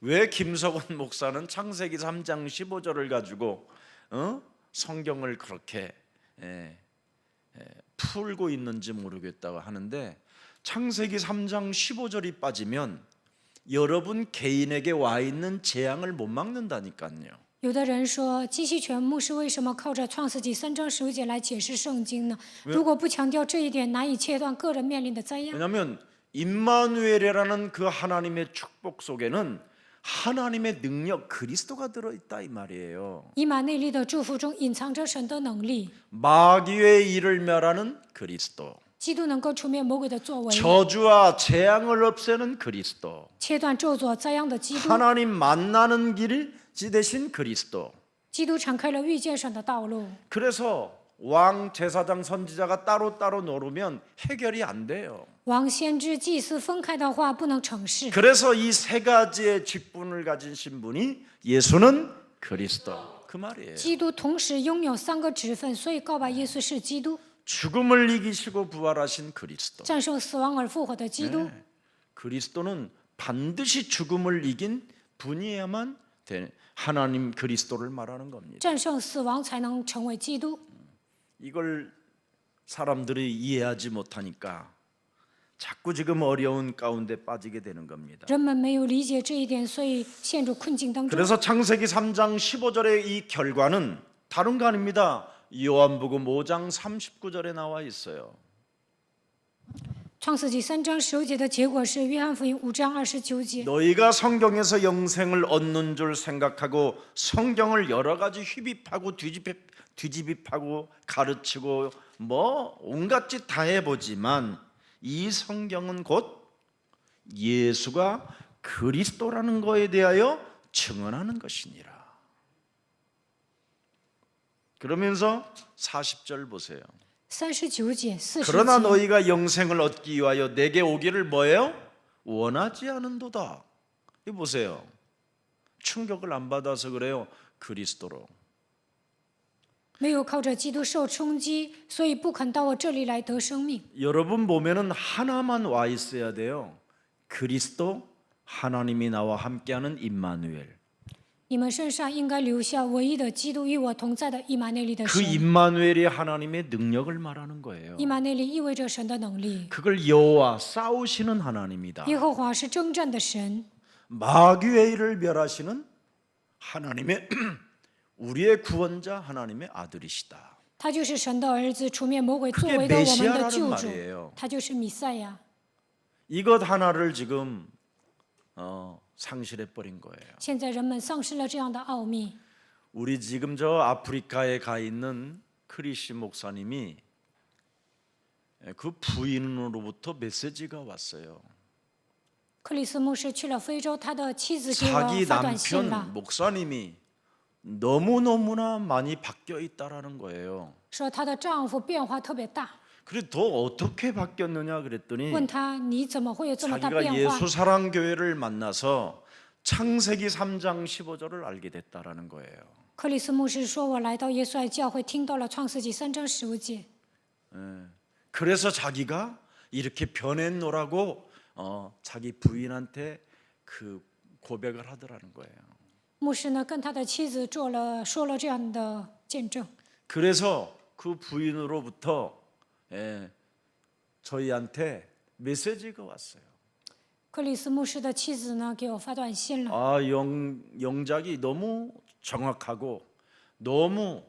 왜 김석원 목사는 창세기 3장 15절을 가지고 성경을 그렇게 풀고 있는지 모르겠다고 하는데 창세기 3장 15절이 빠지면 여러분 개인에게 와 있는 재앙을 못 막는다니까요. 有的人说，金希全牧师为什么靠着创世纪3章15节来解释圣经呢？如果不强调这一点，难以切断个人面临的灾殃。 왜냐하면 임마누엘이라는 그 하나님의 축복 속에는 하나님의 능력 그리스도가 들어있다 이 말이에요. 以马内利的祝福中隐藏着神的能力， 마귀의 일을 멸하는 그리스도, 基督能够除灭魔鬼的作为， 저주와 재앙을 없애는 그리스도, 切断咒诅灾殃的基督。 하나님 만나는 길이 대신 그리스도. 基督敞开了遇见神的道路。 그래서 왕, 제사장, 선지자가 따로따로 노르면 해결이 안 돼요. 王、先知、祭司分开的话不能成事。 그래서 이 세 가지의 직분을 가진 신분이 예수는 그리스도 그 말이에요. 基督同时拥有3个职分，所以告白耶稣是基督， 죽음을 이기시고 부활하신 그리스도. 战胜死亡而复活的基督。 그리스도는 반드시 죽음을 이긴 분이야만 되는 하나님 그리스도를 말하는 겁니다. 战胜死亡才能成为基督。 이걸 사람들이 이해하지 못하니까 자꾸 지금 어려운 가운데 빠지게 되는 겁니다. 人们没有理解这一点，所以陷入困境当中。 그래서 창세기 3장 15절의 이 결과는 다른 거 아닙니다. 요한복음 5장 39절에 나와 있어요. 创世纪3章15节的结果是约翰福音5章29节。 너희가 성경에서 영생을 얻는 줄 생각하고 성경을 여러 가지 휘비파고 뒤집입하고 가르치고 뭐 온갖 짓 다 해보지만 이 성경은 곧 예수가 그리스도라는 것에 대하여 증언하는 것이니라. 그러면서 40절 보세요. 39节、40 그러나 节。 너희가 영생을 얻기 위하여 내게 오기를 뭐예요? 원하지 않은도다. 이 보세요. 충격을 안 받아서 그래요. 그리스도로. 没有靠着基督受冲击，所以不肯到我这里来得生命。 여러분 보면은 하나만 와 있어야 돼요. 그리스도, 하나님이 나와 함께하는 임마누엘. 你们身上应该留下唯一的基督与我同在的以马内利的 그 神。 임마누엘이 하나님의 능력을 말하는 거예요. 以马内利意味着神的能力。 그걸 여호와 싸우시는 하나님이다. 耶和华是征战的神， 마귀의 일을 멸하시는 하나님의 우리의 구원자 하나님의 아들이시다. 他就是神的儿子，除灭魔鬼作 그게 为的我们的 메시아라는 救主， 말이에요. 他就是弥赛亚。 이것 하나를 지금 상실해 버린 거예요. 现在人们丧失了这样的奥秘。 우리 지금 저 아프리카에 가 있는 크리시 목사님이 그 부인으로부터 메시지가 왔어요. 克里斯牧师去了非洲，他的妻子给我 자기 发短信 남편 了， 목사님이 너무너무나 많이 바뀌어 있다라는 거예요. 说她的丈夫变化特别大。 그래 더 어떻게 바뀌었느냐 그랬더니 问他你怎么会有这么大 자기가 变化？ 예수사랑교회를 만나서 창세기 3장 15절을 알게 됐다라는 거예요. 克里斯牧师说：“我来到耶稣爱教会，听到了创世纪3章15节， 그래서 자기가 이렇게 변했노라고 자기 부인한테 그 고백을 하더라는 거예요. 牧师呢跟他的妻子说了这样的见证。 그래서 그 부인으로부터 저희한테 메시지가 왔어요. 克里斯牧师的妻子呢给我发短信了， 영작이 너무 정확하고 너무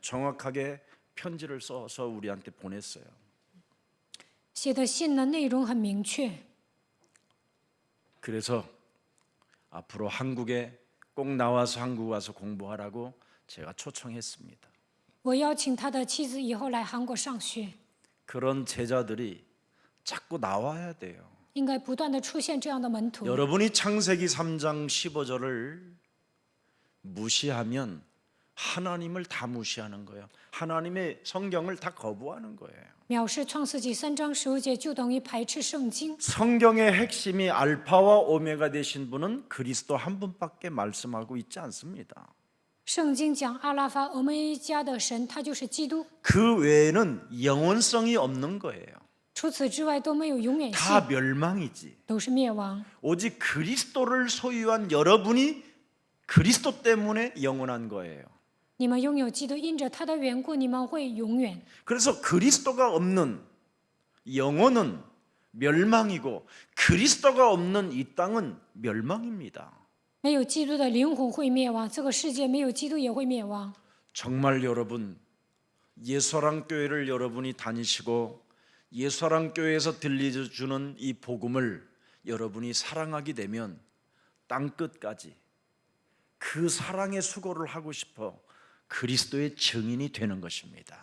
정확하게 편지를 써서 우리한테 보냈어요. 写的信呢内容很明确。 그래서 앞으로 한국에 꼭 나와서 한국 와서 공부하라고 제가 초청했습니다. 我邀请他的妻子以后来韩国上学， 그런 제자들이 자꾸 나와야 돼요. 应该不断的出现这样的门徒。 여러분이 창세기 3장 15절을 무시하면 하나님을 다 무시하는 거예요. 하나님의 성경을 다 거부하는 거예요. 藐视创世纪3章15节就等于排斥圣经。 성경의 핵심이 알파와 오메가 되신 분은 그리스도 한 분밖에 말씀하고 있지 않습니다. 圣经讲阿拉法欧梅加的神，他就是基督， 그 외에는 영원성이 없는 거예요. 除此之外都没有永远 다 性， 멸망이지. 都是灭亡。 오직 그리스도를 소유한 여러분이 그리스도 때문에 영원한 거예요. 你们拥有基督，因着他的缘故，你们会永远。 그래서 그리스도가 없는 영혼은 멸망이고 그리스도가 없는 이 땅은 멸망입니다. 没有基督的灵魂会灭亡，这个世界没有基督也会灭亡。 정말 여러분 예수사랑교회를 여러분이 다니시고 예수사랑교회에서 들려주는 이 복음을 여러분이 사랑하게 되면 땅끝까지 그 사랑의 수고를 하고 싶어 그리스도의 증인이 되는 것입니다.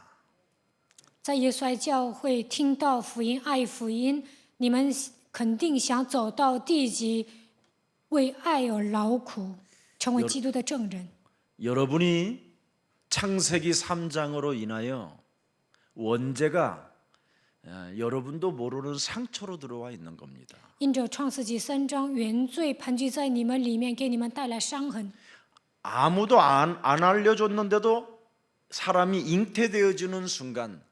在耶稣爱教会听到福音、爱福音，你们肯定想走到地极，为爱而劳苦，成为基督的证人。 여러분이 창세기 3장으로 인하여 원죄가 여러분도 모르는 상처로 들어와 있는 겁니다. 因着创世纪3章原罪盘踞在你们里面，给你们带来伤痕。 아무도 안 알려줬는데도 사람이 잉태되어지는 순간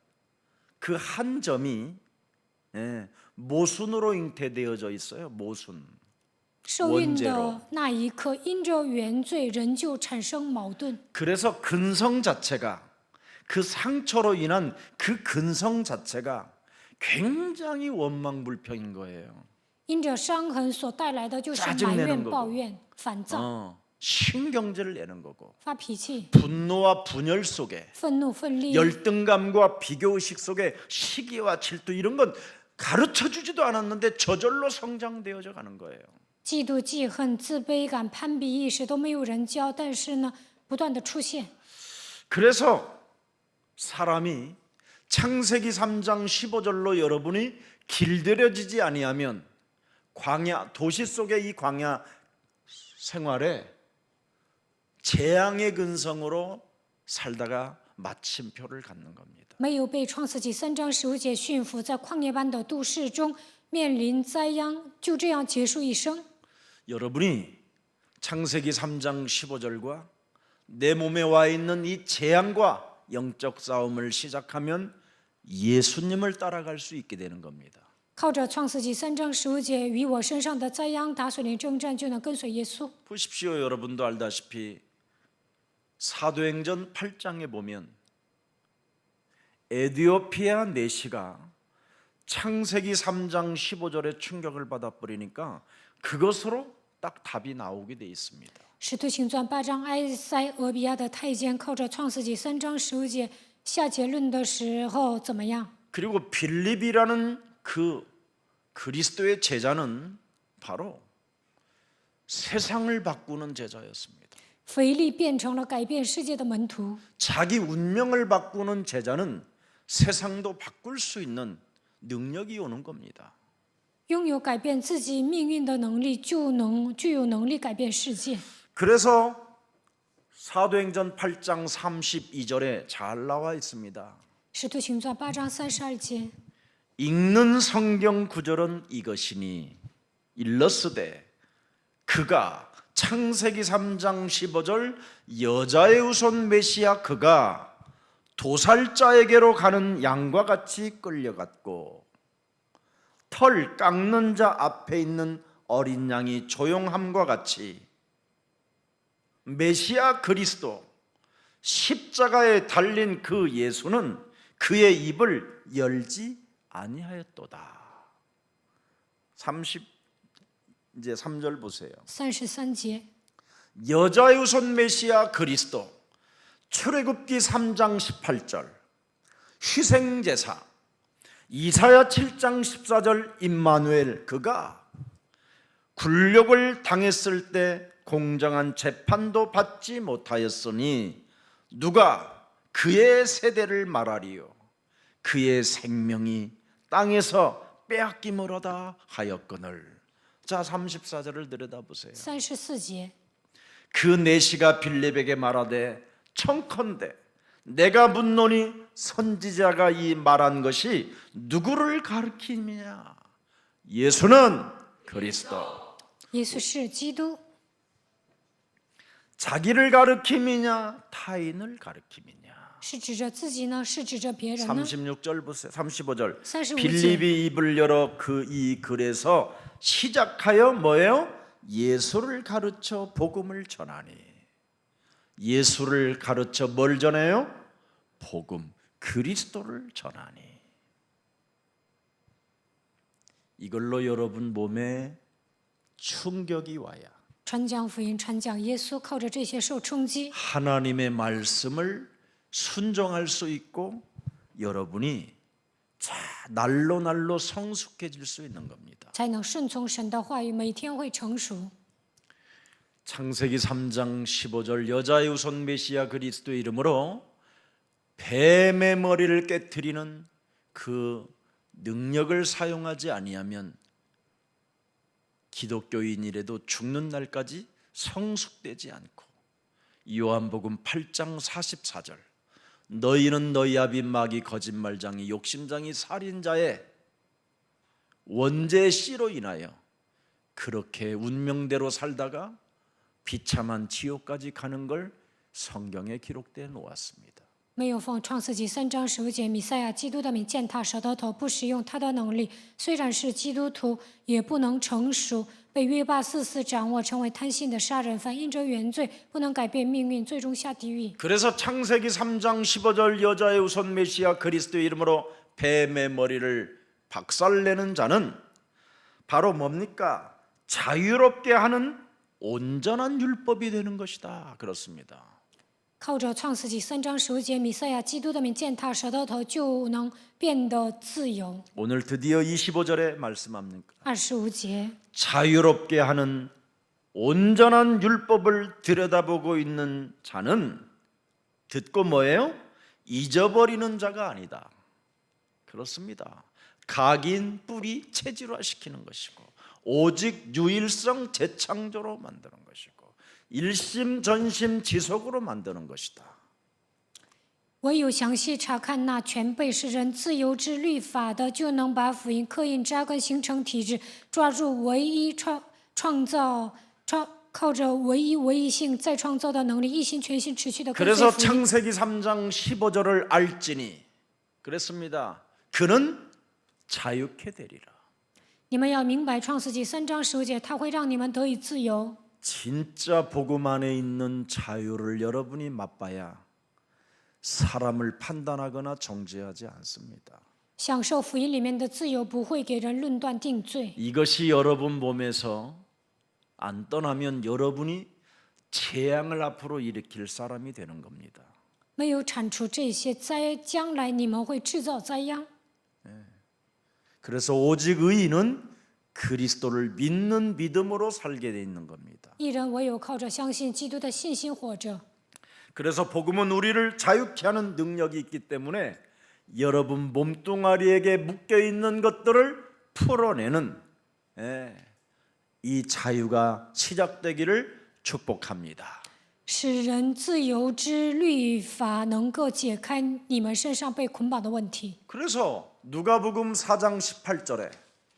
그 한 점이 모순으로 잉태되어져 있어요. 모순. 受孕 원죄로 的那一刻，因着原罪，人就产生矛盾。 그래서 근성 자체가 그 상처로 인한 그 근성 자체가 굉장히 원망불평인 거예요. 因着伤痕所带来的就是埋 짜증내는 怨、 거고 抱怨、烦躁、 신경질을 내는 거고 发脾气、 분노와 분열 속에 愤怒、愤懾、 열등감과 비교의식 속에 시기와 질투 이런 건 가르쳐주지도 않았는데 저절로 성장되어져 가는 거예요. 嫉妒、记恨、自卑感、攀比意识都没有人教，但是呢，不断的出现。 그래서 사람이 창세기 3장 15절로 여러분이 길들여지지 아니하면 광야, 도시 속의 이 광야 생활에 재앙의 근성으로 살다가 마침표를 갖는 겁니다. 没有被创世纪3章15节驯服，在旷野般的都市中面临灾殃，就这样结束一生。 여러분이 창세기 3장 15절과 내 몸에 와 있는 이 재앙과 영적 싸움을 시작하면 예수님을 따라갈 수 있게 되는 겁니다. 靠着创世纪3章15节与我身上的灾殃打水灵征战，就能跟随耶稣。 보십시오. 여러분도 알다시피 사도행전 8장에 보면 에디오피아 내시가 창세기 3장 15절에 충격을 받아버리니까 그것으로 딱 답이 나오게 돼 있습니다. 使徒行传8章，埃塞俄比亚的太监靠着创世纪3章15节下结论的时候怎么样？ 그리고 빌립이라는 그 그리스도의 제자는 바로 세상을 바꾸는 제자였습니다. 腓力变成了改变世界的门徒， 자기 운명을 바꾸는 제자는 세상도 바꿀 수 있는 능력이 오는 겁니다. 拥有改变自己命运的能力，具有能力改变世界。 그래서 사도행전 8장 32절에 잘 나와 있습니다. 使徒行传8章32节， 읽는 성경 구절은 이것이니 일러스되 그가 창세기 3장 15절 여자의 후손 메시아 그가 도살자에게로 가는 양과 같이 끌려갔고 털 깎는 자 앞에 있는 어린 양이 조용함과 같이 메시아 그리스도 십자가에 달린 그 예수는 그의 입을 열지 아니하였도다. 이제 3절 보세요. 33节， 여자의 후손 메시아 그리스도 출애굽기 3장 18절 희생제사 이사야 7장 14절 임마누엘 그가 굴욕을 당했을 때 공정한 재판도 받지 못하였으니 누가 그의 세대를 말하리요 그의 생명이 땅에서 빼앗김으로다 하였거늘. 자 34절을 들여다보세요. 34节， 그 내시가 빌립에게 말하되 청컨대 내가 묻노니 선지자가 이 말한 것이 누구를 가리키느냐? 예수는 그리스도. 耶稣是基督， 자기를 가리킴이냐 타인을 가리킴이냐? 是指着自己呢，是指着别人呢？ 36절 보세요. 35절. 35절. 빌립이 입을 열어 이 글에서 시작하여 뭐예요? 예수를 가르쳐 복음을 전하니. 예수를 가르쳐 뭘 전해요? 복음, 그리스도를 전하니. 이걸로 여러분 몸에 충격이 와야 传讲福音，传讲耶稣，靠着这些受冲击， 하나님의 말씀을 순종할 수 있고 여러분이 날로 성숙해질 수 있는 겁니다. 才能顺从神的话语，每天会成熟。 창세기 3장 15절 여자의 후손 메시아 그리스도의 이름으로 뱀의 머리를 깨트리는 그 능력을 사용하지 아니하면 기독교인이라도 죽는 날까지 성숙되지 않고 요한복음 8장 44절 너희는 너희 아비 마귀 거짓말장이 욕심장이 살인자의 원죄의 씨로 인하여 그렇게 운명대로 살다가 비참한 지옥까지 가는 걸 성경에 기록되어 놓았습니다. 没有奉创世纪3章15节弥赛亚基督的名践踏蛇的头，不使用他的能力，虽然是基督徒，也不能成熟，被约巴四世掌握，成为贪心的杀人犯，因着原罪不能改变命运，最终下地狱。 그래서 창세기 3장 15절 여자의 후손 메시아 그리스도의 이름으로 뱀의 머리를 박살내는 자는 바로 뭡니까? 자유롭게 하는 온전한 율법이 되는 것이다. 그렇습니다. 靠着创世纪3章15节弥赛亚基督的名践踏蛇的头，就能变得自由。 오늘 드디어 25절에 말씀합니까? 25节， 자유롭게 하는 온전한 율법을 들여다보고 있는 자는 듣고 뭐예요? 잊어버리는 자가 아니다. 그렇습니다. 각인 뿌리 체질화시키는 것이고 오직 유일성 재창조로 만드는 것이고 일심 전심 지속으로 만드는 것이다. 唯有详细查看那全被使人自由之律法的，就能把福音刻印扎根形成体制，抓住唯一靠着唯一性再创造的能力，一心全心持续的跟随 그래서 福音。 창세기 3장 15절을 알지니 그랬습니다. 그는 자유케 되리라. 你们要明白创世纪3章15节，他会让你们得以自由。 진짜 복음 안에 있는 자유를 여러분이 맛봐야 사람을 판단하거나 정죄하지 않습니다. 享受福音里面的自由，不会给人论断定罪。 이것이 여러분 몸에서 안 떠나면 여러분이 재앙을 앞으로 일으킬 사람이 되는 겁니다. 没有铲除这些将来你们会制造灾殃。 그래서 오직 의인은 그리스도를 믿는 믿음으로 살게 돼 있는 겁니다. 义人唯有靠着相信基督的信心活着。 그래서 복음은 우리를 자유케 하는 능력이 있기 때문에 여러분 몸뚱아리에게 묶여 있는 것들을 풀어내는 이 자유가 시작되기를 축복합니다. 使人自由之律法能够解开你们身上被捆绑的问题。 그래서 누가복음 4장 18절에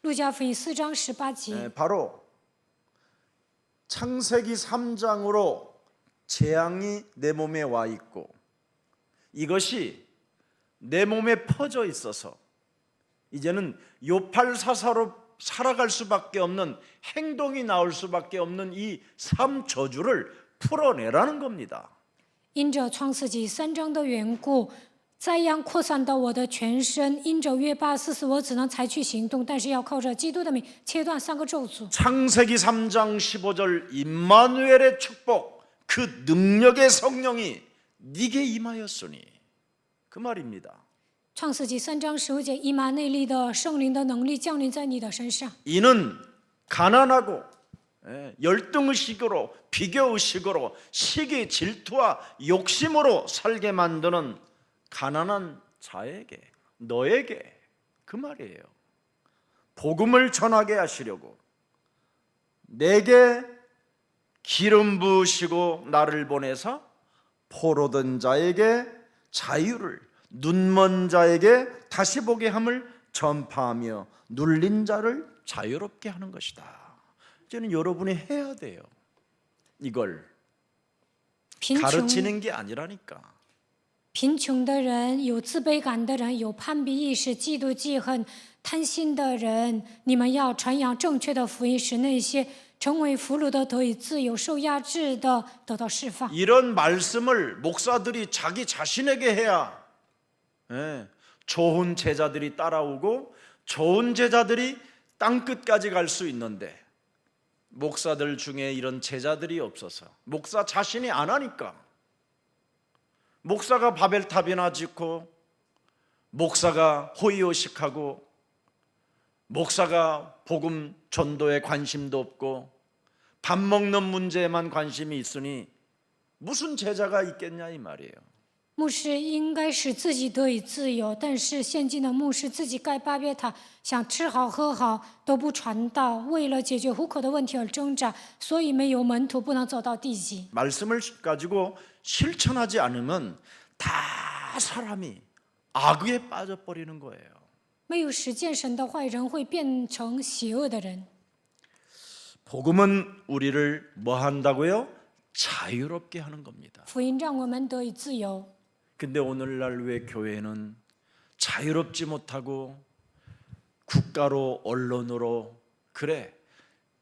路加福音4章18节， 바로 창세기 3장으로 재앙이 내 몸에 와 있고 이것이 내 몸에 퍼져 있어서 이제는 요팔사사로 살아갈 수밖에 없는 행동이 나올 수밖에 없는 이 삶 저주를 풀어내라는 겁니다. 因着创世纪3章的缘故，灾殃扩散到我的全身。因着约巴四死，我只能采取行动，但是要靠着基督的名切断3个咒诅。 창세기 3장 15절 임마누엘의 축복 그 능력의 성령이 네게 임하였으니 그 말입니다. 创世纪3章15节，以马内利的圣灵的能力降临在你的身上。 이는 가난하고 열등의식으로 비교의식으로 시기 질투와 욕심으로 살게 만드는 가난한 자에게 너에게 그 말이에요. 복음을 전하게 하시려고 내게 기름 부으시고 나를 보내사 포로된 자에게 자유를 눈먼 자에게 다시 보게 함을 전파하며 눌린 자를 자유롭게 하는 것이다. 이제는 여러분이 해야 돼요. 이걸 贫穷 가르치는 게 아니라니까. 贫穷的人，有自卑感的人，有攀比意识、嫉妒、记恨、贪心的人，你们要传扬正确的福音，使那些成为俘虏的得以自由，受压制的得到释放。 이런 말씀을 목사들이 자기 자신에게 해야 좋은 제자들이 따라오고 좋은 제자들이 땅끝까지 갈 수 있는데 목사들 중에 이런 제자들이 없어서 목사 자신이 안 하니까 목사가 바벨탑이나 짓고 목사가 호의호식하고 목사가 복음 전도에 관심도 없고 밥 먹는 문제에만 관심이 있으니 무슨 제자가 있겠냐 이 말이에요. 牧师应该使自己得以自由，但是现今的牧师自己盖巴别塔，想吃好喝好都不传道，为了解决糊口的问题而挣扎，所以没有门徒不能走到地极。 말씀을 가지고 실천하지 않으면 다 사람이 악에 빠져버리는 거예요. 没有实践神的话，人会变成邪恶的人。 복음은 우리를 뭐 한다고요? 자유롭게 하는 겁니다. 福音让我们得以自由。 근데 오늘날 왜 교회는 자유롭지 못하고 국가로 언론으로 그래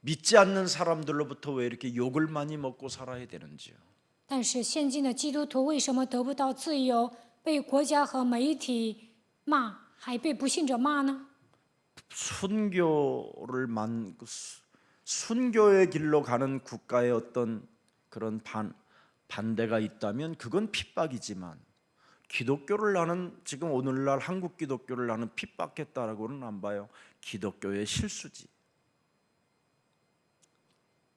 믿지 않는 사람들로부터 왜 이렇게 욕을 많이 먹고 살아야 되는지요? 但是现今的基督徒为什么得不到自由，被国家和媒体骂，还被不信者骂呢？ 순교의 길로 가는 국가의 어떤 그런 반대가 있다면 그건 핍박이지만 기독교를 나는 지금 오늘날 한국 기독교를 나는 핍박했다라고는 안 봐요. 기독교의 실수지.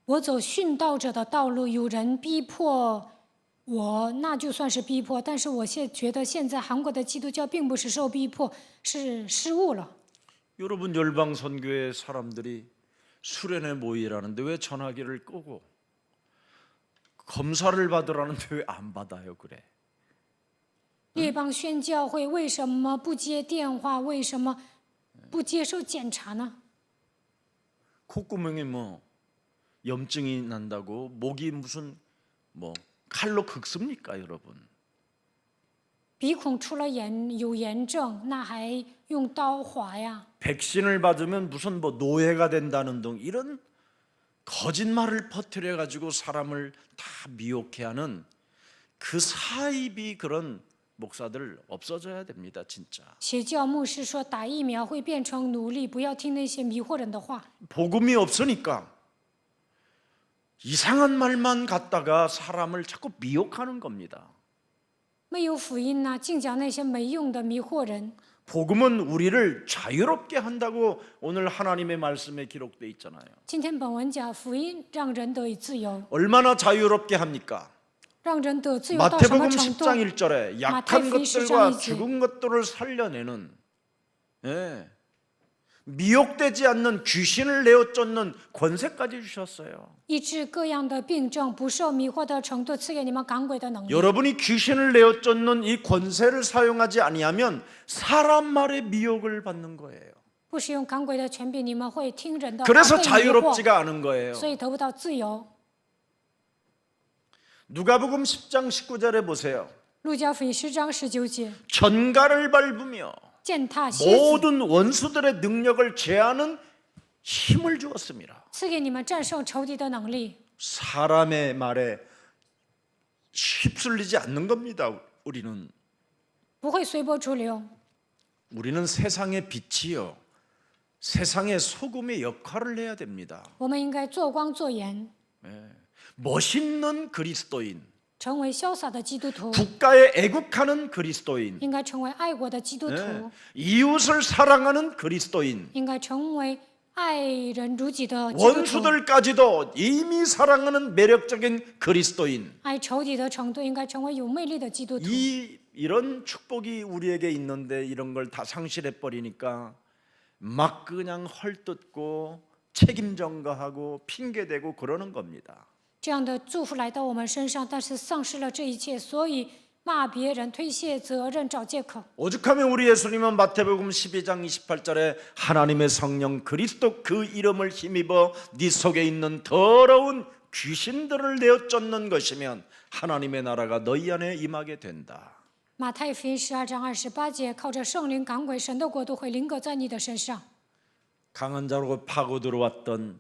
我走殉道者的道路，有人逼迫我，那就算是逼迫。但是我觉得现在韩国的基督教并不是受逼迫，是失误了。 여러분 열방 선교회 사람들이 수련회 모이라는데 왜 전화기를 끄고 검사를 받으라는데 왜 안 받아요? 그래. 列邦宣教会为什么不接电话？为什么不接受检查呢？ 콧구멍에 뭐 염증이 난다고 목이 무슨 뭐 칼로 긁습니까, 여러분? 鼻孔出了有炎症，那还用刀划呀？ 백신을 받으면 무슨 뭐 노예가 된다는 등 이런 거짓말을 퍼뜨려 가지고 사람을 다 미혹해하는 그 사이비 그런 목사들 없어져야 됩니다, 진짜. 邪教牧师说打疫苗会变成奴隶，不要听那些迷惑人的话。 복음이 없으니까 이상한 말만 갖다가 사람을 자꾸 미혹하는 겁니다. 没有福音呢，净讲那些没用的迷惑人。 복음은 우리를 자유롭게 한다고 오늘 하나님의 말씀에 기록되어 있잖아요. 今天本文讲福音让人得以自由， 얼마나 자유롭게 합니까? 让人得自由到什么 마태복음 程度？ 10장 1절에 약한 마태복음 것들과 10장 1절. 죽은 것들을 살려내는 미혹되지 않는 귀신을 내어 쫓는 권세까지 주셨어요. 医治各样的病症，不受迷惑的程度，赐给你们赶鬼的能力。 여러분이 귀신을 내어 쫓는 이 권세를 사용하지 아니하면 사람 말의 미혹을 받는 거예요. 不使用赶鬼的权柄，你们会听人的话， 그래서 被迷惑， 자유롭지가 않은 거예요. 所以得不到自由。 누가복음 10장 19절에 보세요. 路加福音10章19节， 전갈을 밟으며 践踏蝎子， 모든 원수들의 능력을 제하는 힘을 주었습니다. 赐给你们战胜仇敌的能力。 사람의 말에 휩쓸리지 않는 겁니다. 우리는 不会随波逐流。 우리는 세상의 빛이요, 세상의 소금의 역할을 해야 됩니다. 我们应该做光做盐， 멋있는 그리스도인, 成为潇洒的基督徒， 국가에 애국하는 그리스도인, 应该成为爱国的基督徒， 이웃을 사랑하는 그리스도인, 应该成为爱人如己的基督徒， 원수들까지도 이미 사랑하는 매력적인 그리스도인. 爱仇敌的程度应该成为有魅力的基督徒。 이런 축복이 우리에게 있는데 이런 걸 다 상실해 버리니까 막 그냥 헐뜯고 책임 전가하고 핑계대고 그러는 겁니다. 这样的祝福来到我们身上，但是丧失了这一切，所以骂别人、推卸责任、找借口。 오죽하면 우리 예수님은 마태복음 12장 28절에 하나님의 성령 그리스도 그 이름을 힘입어 네 속에 있는 더러운 귀신들을 내어 쫓는 것이면 하나님의 나라가 너희 안에 임하게 된다. 马太福音12章28节，靠着圣灵赶鬼，神的国度会临格在你的身上。 강한 자로 파고 들어왔던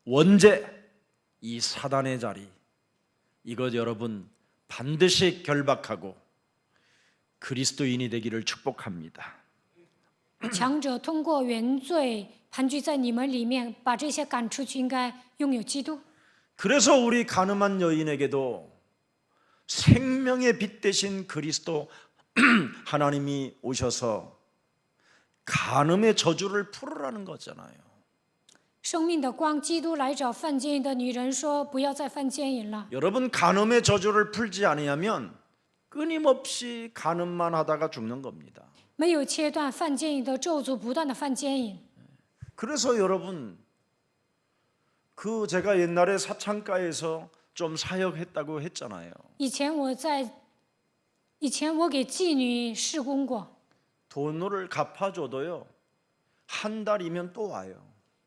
원죄, 이 사단의 자리, 이것 여러분 반드시 결박하고 그리스도인이 되기를 축복합니다. 强者通过原罪盘踞在你们里面，把这些赶出去，应该拥有基督。 그래서 우리 가늠한 여인에게도 생명의 빛 대신 그리스도 하나님이 오셔서 간음의 저주를 풀으라는 거잖아요. 生命的光，基督来找犯奸淫的女人说：“不要再犯奸淫了。 여러분 간음의 저주를 풀지 아니하면 끊임없이 간음만 하다가 죽는 겁니다. ”没有切断犯奸淫的咒诅，不断的犯奸淫。 그래서 여러분 그 제가 옛날에 사창가에서 좀 사역했다고 했잖아요. 以前我给妓女施工过， 돈을 갚아줘도요 한 달이면 또 와요.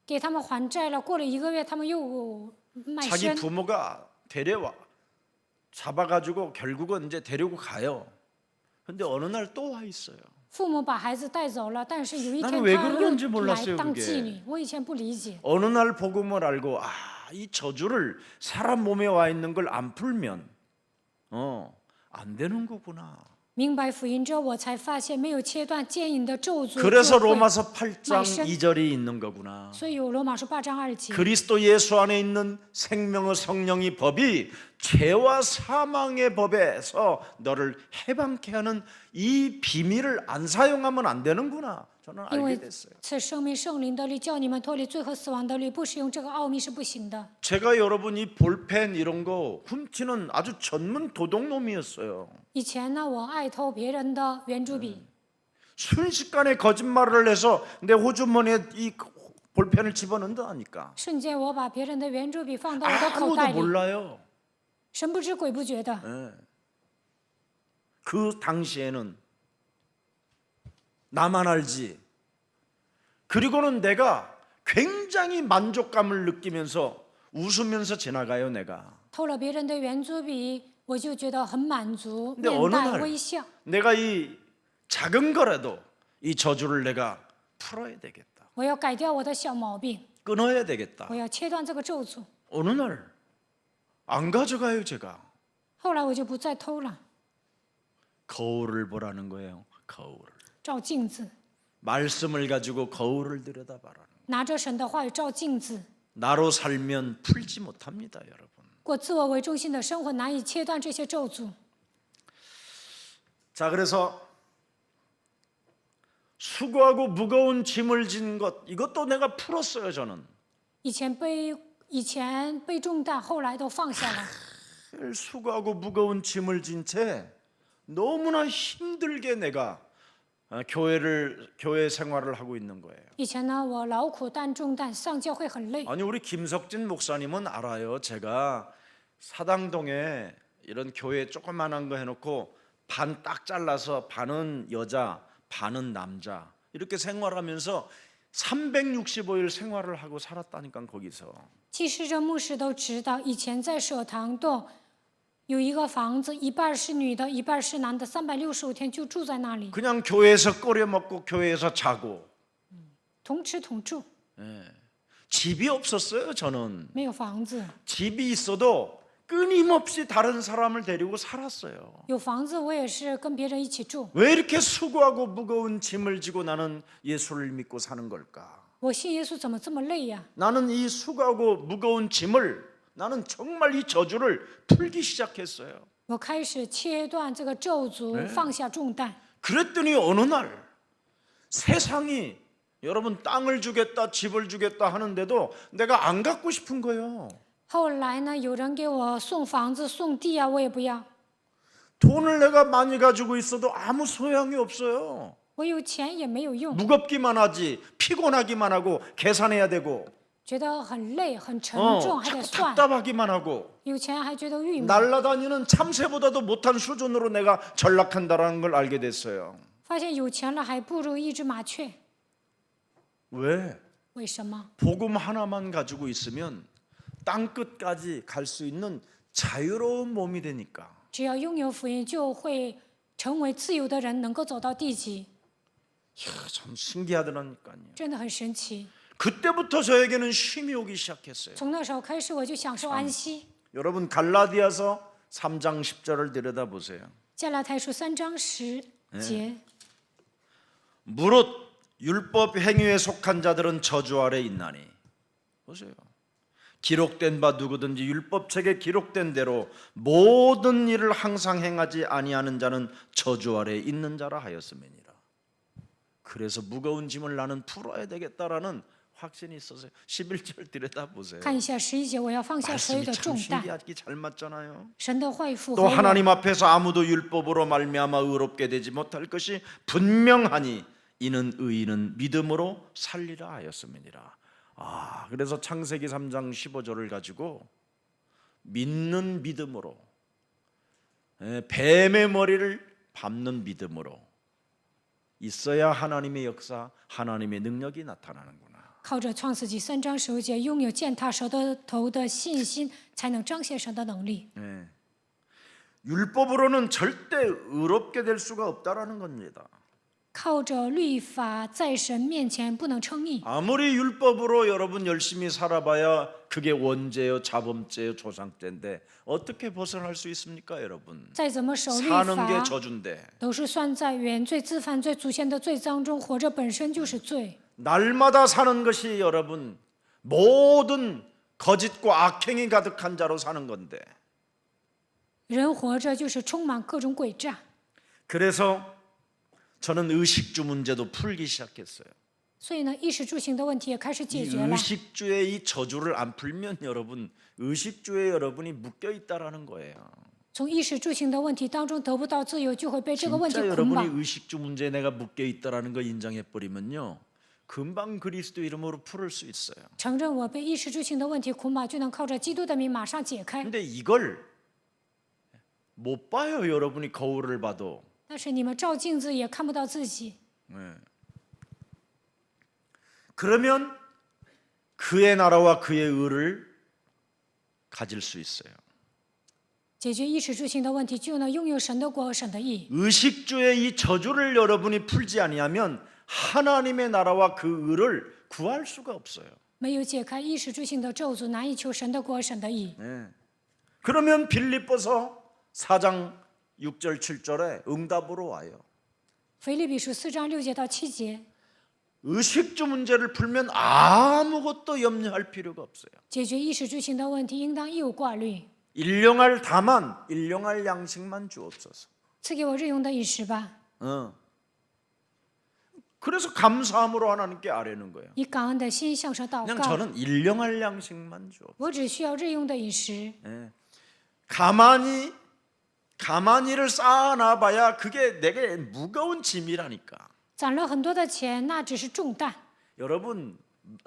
给他们还债了，过了1个月，他们又卖 자기 身。 부모가 데려와 잡아가지고 결국은 이제 데리고 가요. 근데 어느 날 또 와 있어요. 父母把孩子带走了，但是有一 나는 天 왜 他 그러는지 又 몰랐어요 来当 그게 妓女。我以前不理解， 어느 날 복음을 알고 이 저주를 사람 몸에 와 있는 걸 안 풀면 안 되는 거구나. 明白福音之后，我才发现没有切断奸淫的咒诅 그래서 就会 로마서 8장 말씀. 2절이 있는 거구나. 所以有罗马书8章2节。 그리스도 예수 안에 있는 생명의 성령이 법이 죄와 사망의 법에서 너를 해방케 하는 이 비밀을 안 사용하면 안 되는구나. 저는 因 알게 为 됐어요. 此生命圣灵的律叫你们脱离罪和死亡的律，不使用这个奥秘是不行的。 제가 여러분이 볼펜 이런 거 훔치는 아주 전문 도둑놈이었어요. 以前呢，我爱偷别人的圆珠笔， 순식간에 거짓말을 해서 내 호주머니에 이 볼펜을 집어넣는다니까. 瞬间我把别人的圆珠笔放到我的口 아무도 袋里， 몰라요. 神不知鬼不觉的。 예. 그 당시에는 나만 알지. 그리고는 내가 굉장히 만족감을 느끼면서 웃으면서 지나가요. 내가 偷了别人的圆珠笔，我就觉得很满足， 근데 面 어느 带 날 微笑。 내가 이 작은 거라도 이 저주를 내가 풀어야 되겠다. 我要改掉我的小毛病， 끊어야 되겠다. 我要切断这个咒诅。 어느 날 안 가져가요. 제가 后来我就不再偷了， 거울을 보라는 거예요. 거울을. 照镜子， 말씀을 가지고 거울을 들여다봐라. 拿着神的话语照镜子。 나로 살면 풀지 못합니다, 여러분. 过自我为中心的生活，难以切断这些咒诅。 자, 그래서 수고하고 무거운 짐을 진 것, 이것도 내가 풀었어요. 저는 以前背重担，后来都放下了。 수고하고 무거운 짐을 진 채 너무나 힘들게 내가 교회 생활을 하고 있는 거예요. 以前呢，我劳苦担重担，上教会很累。 아니, 우리 김석진 목사님은 알아요. 제가 사당동에 이런 교회 조그만한 거 해놓고 반 딱 잘라서 반은 여자, 반은 남자 이렇게 생활하면서 365일 생활을 하고 살았다니까 거기서. 其实这牧师都知道，以前在舍堂洞有一个房子，一半是女的，一半是男的，365天就住在那里， 그냥 교회에서 끓여 먹고 교회에서 자고. 同吃同住， 집이 없었어요. 저는 没有房子。 집이 있어도 끊임없이 다른 사람을 데리고 살았어요. 有房子，我也是跟别人一起住。 왜 이렇게 수고하고 무거운 짐을 지고 나는 예수를 믿고 사는 걸까? 我信耶稣怎么这么累呀？ 나는 이 수고하고 무거운 짐을 나는 정말 이 저주를 풀기 시작했어요. 我开始切断这个咒诅，放下重担。 그랬더니 어느 날 세상이 여러분 땅을 주겠다 집을 주겠다 하는데도 내가 안 갖고 싶은 거예요. 后来呢，有人给我送房子、送地啊，我也不要。 돈을 내가 많이 가지고 있어도 아무 소용이 없어요. 我有钱也没有用， 무겁기만 하지 피곤하기만 하고 계산해야 되고 觉得很累、很沉重，还得 자꾸 算。 답답하기만 하고 有钱还觉得郁闷， 날라다니는 참새보다도 못한 수준으로 내가 전락한다는 걸 알게 됐어요. 发现有钱了还不如一只麻雀。 왜? 为什么？ 복음 하나만 가지고 있으면 땅 끝까지 갈 수 있는 자유로운 몸이 되니까. 只要拥有福音，就会成为自由的人，能够走到地极， 이야, 참 신기하더라니까요. 真的很神奇。 그때부터 저에게는 쉼이 오기 시작했어요. 从那时候开始，我就享受安息。 여러분 갈라디아서 3장 10절을 들여다보세요. 加拉太书3章10节， 무릇 율법 행위에 속한 자들은 저주 아래 있나니. 보세요. 기록된 바 누구든지 율법책에 기록된 대로 모든 일을 항상 행하지 아니하는 자는 저주 아래 있는 자라 하였음이니라. 그래서 무거운 짐을 나는 풀어야 되겠다라는 확신이 있었어요. 11절 들여다보세요. 看一下11节，我要放下所有 말씀이 的 참 重担。 신기하게 잘 맞잖아요. 神的话语复 또 活我， 하나님 앞에서 아무도 율법으로 말미암아 의롭게 되지 못할 것이 분명하니 이는 의인은 믿음으로 살리라 하였음이니라. 그래서 창세기 3장 15절을 가지고 믿는 믿음으로, 뱀의 머리를 밟는 믿음으로 있어야 하나님의 역사, 하나님의 능력이 나타나는구나. 靠着创世纪3章15节，拥有践踏蛇的头的信心，才能彰显神的能力。 율법으로는 절대 의롭게 될 수가 없다라는 겁니다. 靠着律法在神面前不能称义， 아무리 율법으로 여러분 열심히 살아봐야 그게 원죄요, 자범죄요, 조상죄인데 어떻게 벗어날 수 있습니까, 여러분? 再怎么守律 사는 게 法， 저주인데 都是算在原罪、自犯罪、祖先的罪当中，活着本身就是罪。 날마다 사는 것이 여러분 모든 거짓과 악행이 가득한 자로 사는 건데. 人活着就是充满各种诡诈， 그래서 저는 의식주 문제도 풀기 시작했어요. 所以呢，衣食住行的问题也开始解 이 决了。 의식주의 이 저주를 안 풀면 여러분 의식주에 여러분이 묶여 있다라는 거예요. 从衣食住行的问题当中得不到自由，就会被这个问题 진짜 捆 여러분이 绑。 의식주 문제에 내가 묶여 있다라는 거 인정해 버리면요, 금방 그리스도 이름으로 풀을 수 있어요. 承认我被衣食住行的问题捆绑，就能靠着基督的名马上解开。 근데 이걸 못 봐요. 여러분이 거울을 봐도. 但是你们照镜子也看不到自己， 그러면 그의 나라와 그의 의를 가질 수 있어요. 解决衣食住行的问题，就能拥有神的国和神的义。 의식주의 이 저주를 여러분이 풀지 아니하면 하나님의 나라와 그 의를 구할 수가 없어요. 没有解开衣食住行的咒诅，难以求神的国和神的义。 그러면 빌립보서 4장 6절 7절에 응답으로 와요. 腓立比书4章6节到7节， 의식주 문제를 풀면 아무것도 염려할 필요가 없어요. 解决衣食住行的问题，应当一无挂虑。 일용할 다만 일용할 양식만 주옵소서. 赐给我日用的饮食吧， 그래서 감사함으로 하나님께 아뢰는 거예요. 以感恩的心向神祷 그냥 告。 저는 일용할 양식만 주옵소서. 我只需要日用的饮食。 가만히를 쌓아놔봐야 그게 내게 무거운 짐이라니까. 攒了很多的钱，那只是重担。 여러분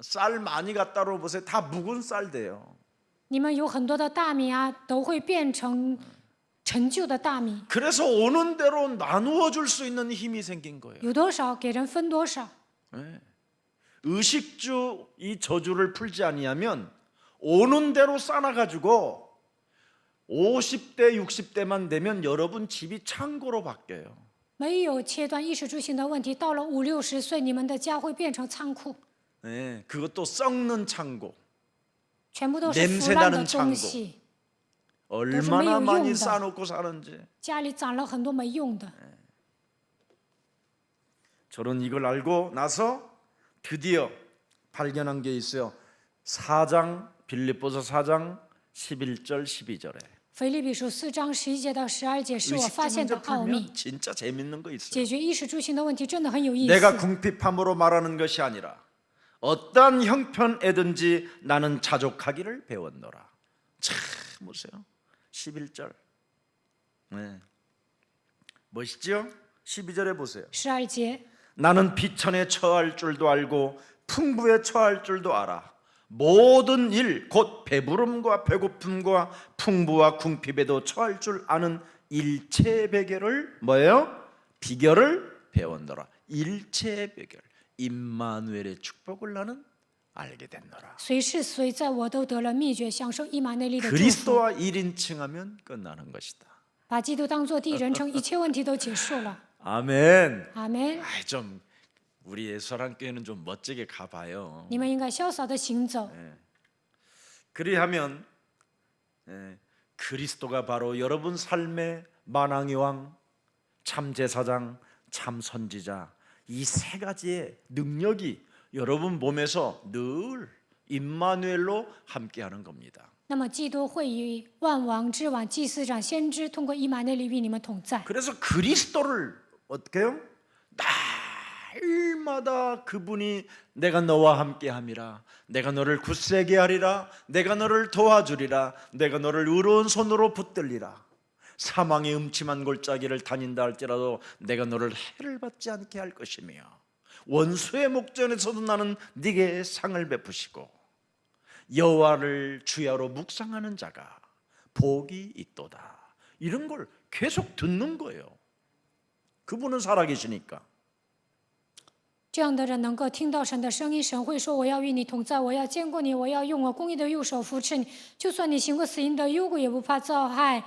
쌀 많이 갖다 놓으세요. 다 묵은 쌀 돼요. 你们有很多的大米啊，都会变成陈旧的大米， 그래서 오는 대로 나누어 줄 수 있는 힘이 생긴 거예요. 有多少给人分多少。 의식주 이 저주를 풀지 아니하면 오는 대로 쌓아가지고 50대 60대만 되면 여러분 집이 창고로 바뀌어요. 没有切断衣食住行的问题，到了50、60岁，你们的家会变成仓库， 그것도 썩는 창고. 全部都是 냄새 腐烂 나는 的 창고 东西。 얼마나 많이 용이다. 쌓아놓고 사는지. 家里攒了很多没用的。 저는 이걸 알고 나서 드디어 발견한 게 있어요. 4장 빌립보서 4장 11절 12절에 腓立比书4章11节到12节是我发 의식주 现的 문제 奥秘。 풀면 진짜 재밌는 거 있어요. 解决衣食住行的问题真的很有意 내가 思。 궁핍함으로 말하는 것이 아니라 어떠한 형편에든지 나는 자족하기를 배웠노라. 참 보세요. 11절. 멋있죠? 12절에 보세요. 12节， 나는 비천에 처할 줄도 알고 풍부에 처할 줄도 알아. 모든 일 곧 배부름과 배고픔과 풍부와 궁핍에도 처할 줄 아는 일체의 비결을 뭐예요? 비결을 배웠노라. 일체의 비결. 임마누엘의 축복을 나는 알게 됐노라. 随是随在我都得了秘诀，享受以马内利的祝福。 그리스도와 1인칭하면 끝나는 것이다. 把基督当作第一人称，一切问题都结束了。 아멘. 阿门。 좀 우리 예수랑교회는 좀 멋지게 가봐요. 你们应该潇洒的行走， 그리하면 그리스도가 바로 여러분 삶의 만왕의 왕, 참 제사장, 참 선지자 이 세 가지의 능력이 여러분 몸에서 늘 임마누엘로 함께하는 겁니다. 那么基督会以万王之王、祭司长、先知，通过以马内利与你们同在。 그래서 그리스도를 어떻게 해요? 날마다 그분이 내가 너와 함께함이라, 내가 너를 굳세게 하리라, 내가 너를 도와주리라, 내가 너를 의로운 손으로 붙들리라. 사망의 음침한 골짜기를 다닌다 할지라도 내가 너를 해를 받지 않게 할 것이며 원수의 목전에서도 나는 네게 상을 베푸시고 여호와를 주야로 묵상하는 자가 복이 있도다. 이런 걸 계속 듣는 거예요. 그분은 살아계시니까. 这样的人能够听到神的声音，神会说：“我要与你同在，我要坚固你，我要用我公义的右手扶持你。就算你行过死荫的幽谷，也不怕遭害。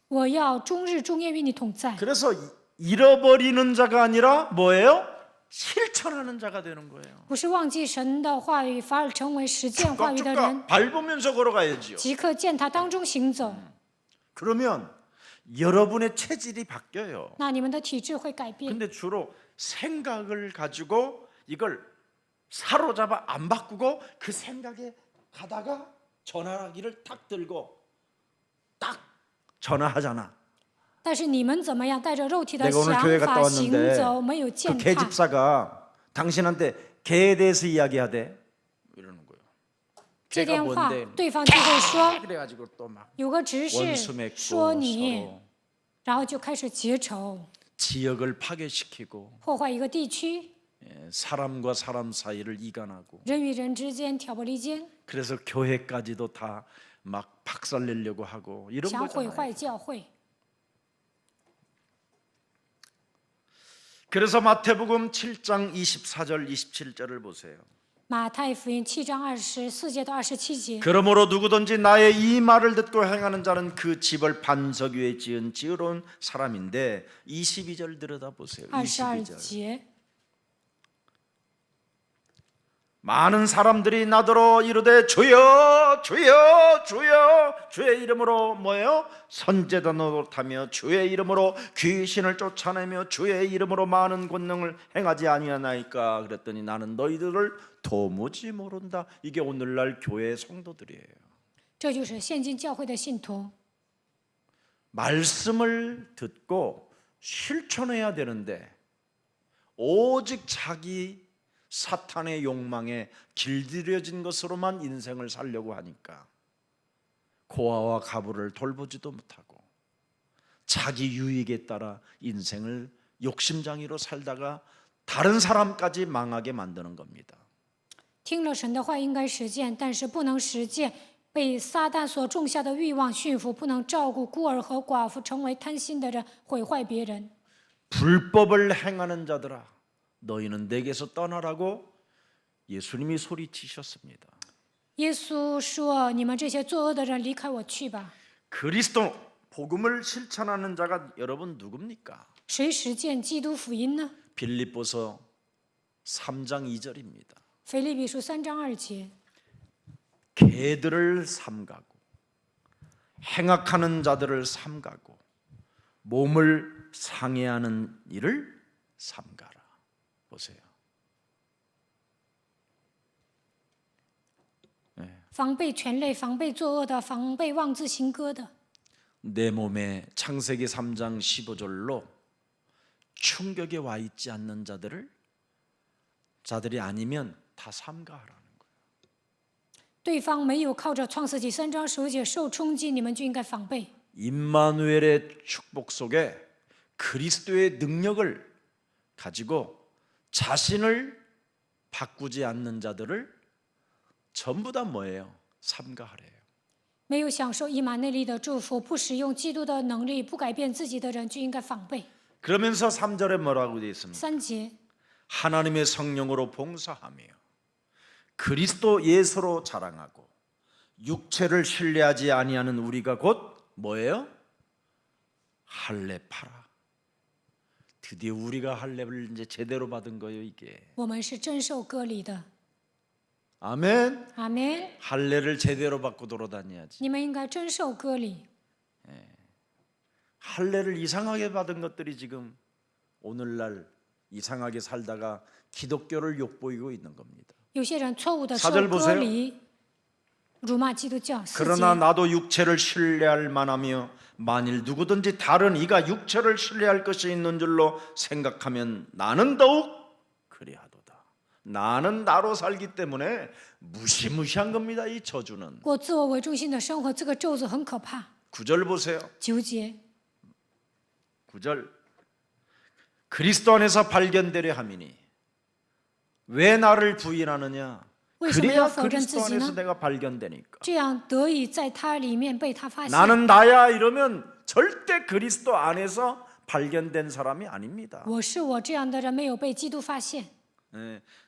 我要终日终夜与你同在。” 그래서 잃어버리는 자가 아니라 뭐예요? 실천하는 자가 되는 거예요. 不是忘记神的话语，反而成为实践话语的人， 쭉쭉 밟으면서 걸어가야지요. 即刻践踏当中行走。 그러면 여러분의 체질이 바뀌어요. 那你们的体质会改变。 근데 주로 생각을 가지고 이걸 사로잡아 안 바꾸고 그 생각에 가다가 전화기를 탁 들고 딱 전화하잖아. 但是你们怎么样？带着肉体的 내가 오늘 想 교회 갔다 法行 왔는데 走，没有 그 践踏。 개집사가 당신한테 개에 대해서 이야기하대 이러는 거예요. 这 걔가 电话 뭔데 ，对方就会说 그래가지고 또 막 有个执事 원수 맺고 说你， 서로 然后就开始结仇， 지역을 파괴시키고 破坏一个地区， 사람과 사람 사이를 이간하고 人与人之间挑拨离间， 그래서 교회까지도 다 막 박살내려고 하고 이런 想毁 거잖아요. 坏教会。 그래서 마태복음 7장 24절 27절을 보세요. 马太福音7章24节到27节， 그러므로 누구든지 나의 이 말을 듣고 행하는 자는 그 집을 반석 위에 지은 지혜로운 사람인데 22절 들여다보세요. 22 22절. 节， 많은 사람들이 나더러 이르되 주여 주여 주여 주의 이름으로 뭐예요? 선제단 노릇하며 주의 이름으로 귀신을 쫓아내며 주의 이름으로 많은 권능을 행하지 아니하나이까. 그랬더니 나는 너희들을 도무지 모른다. 이게 오늘날 교회 성도들이에요. 这就是现今教会的信徒。 말씀을 듣고 실천해야 되는데 오직 자기 사탄의 욕망에 길들여진 것으로만 인생을 살려고 하니까 고아와 가부를 돌보지도 못하고 자기 유익에 따라 인생을 욕심장이로 살다가 다른 사람까지 망하게 만드는 겁니다. 听了神的话应该实践，但是不能实践，被撒旦所种下的欲望驯服，不能照顾孤儿和寡妇，成为贪心的人，毁坏别人。 불법을 행하는 자들아 너희는 내게서 떠나라고 예수님이 소리치셨습니다. 耶稣说：“你们这些作恶的人，离开我去吧。 그리스도 복음을 실천하는 자가 여러분 누굽니까? ”谁实践基督福音呢？ 빌립보서 3장 2절입니다. 腓立比书3章2节， 개들을 삼가고 행악하는 자들을 삼가고 몸을 상해하는 일을 삼가라. 보세요. 防备权类，防备作恶的，防备妄自行歌的。 내 몸에 창세기 3장 15절로 충격에 와 있지 않는 자들이 아니면 다 삼가하라는 거예요. 对方没有靠着创世纪3章15节受冲击，你们就应该防备。 임마누엘의 축복 속에 그리스도의 능력을 가지고 자신을 바꾸지 않는 자들을 전부 다 뭐예요? 삼가하래요. 没有享受以马内利的祝福，不使用基督的能力，不改变自己的人，就应该防备。 그러면서 3절에 뭐라고 되어 있습니까? 3节， 하나님의 성령으로 봉사하며 그리스도 예수로 자랑하고 육체를 신뢰하지 아니하는 우리가 곧 뭐예요? 할례 팔아. 드디어 우리가 할례를 이제 제대로 받은 거예요, 이게. 我们是真受割礼的。 아멘. 阿门。 할례를 제대로 받고 돌아다녀야지. 你们应该真受割礼。 할례를 이상하게 받은 것들이 지금 오늘날 이상하게 살다가 기독교를 욕보이고 있는 겁니다. 有些人错误的受 4절 割 보세요 礼，辱骂基督教。4 그러나 节， 나도 육체를 신뢰할 만하며 만일 누구든지 다른 이가 육체를 신뢰할 것이 있는 줄로 생각하면 나는 더욱 그리하도다. 나는 나로 살기 때문에 무시무시한 겁니다. 이 저주는. 过自我为中心的生活，这个咒诅很可怕。 9절 보세요. 9节， 9절 그리스도 안에서 발견되려 함이니 왜 나를 부인하느냐? 为什么 그래야 要否认自 그리스도 己 안에서 呢？ 내가 발견되니까. 这样得以在他里面被他发现。 나는 나야 이러면 절대 그리스도 안에서 발견된 사람이 아닙니다. 我是我这样的人，没有被基督发现。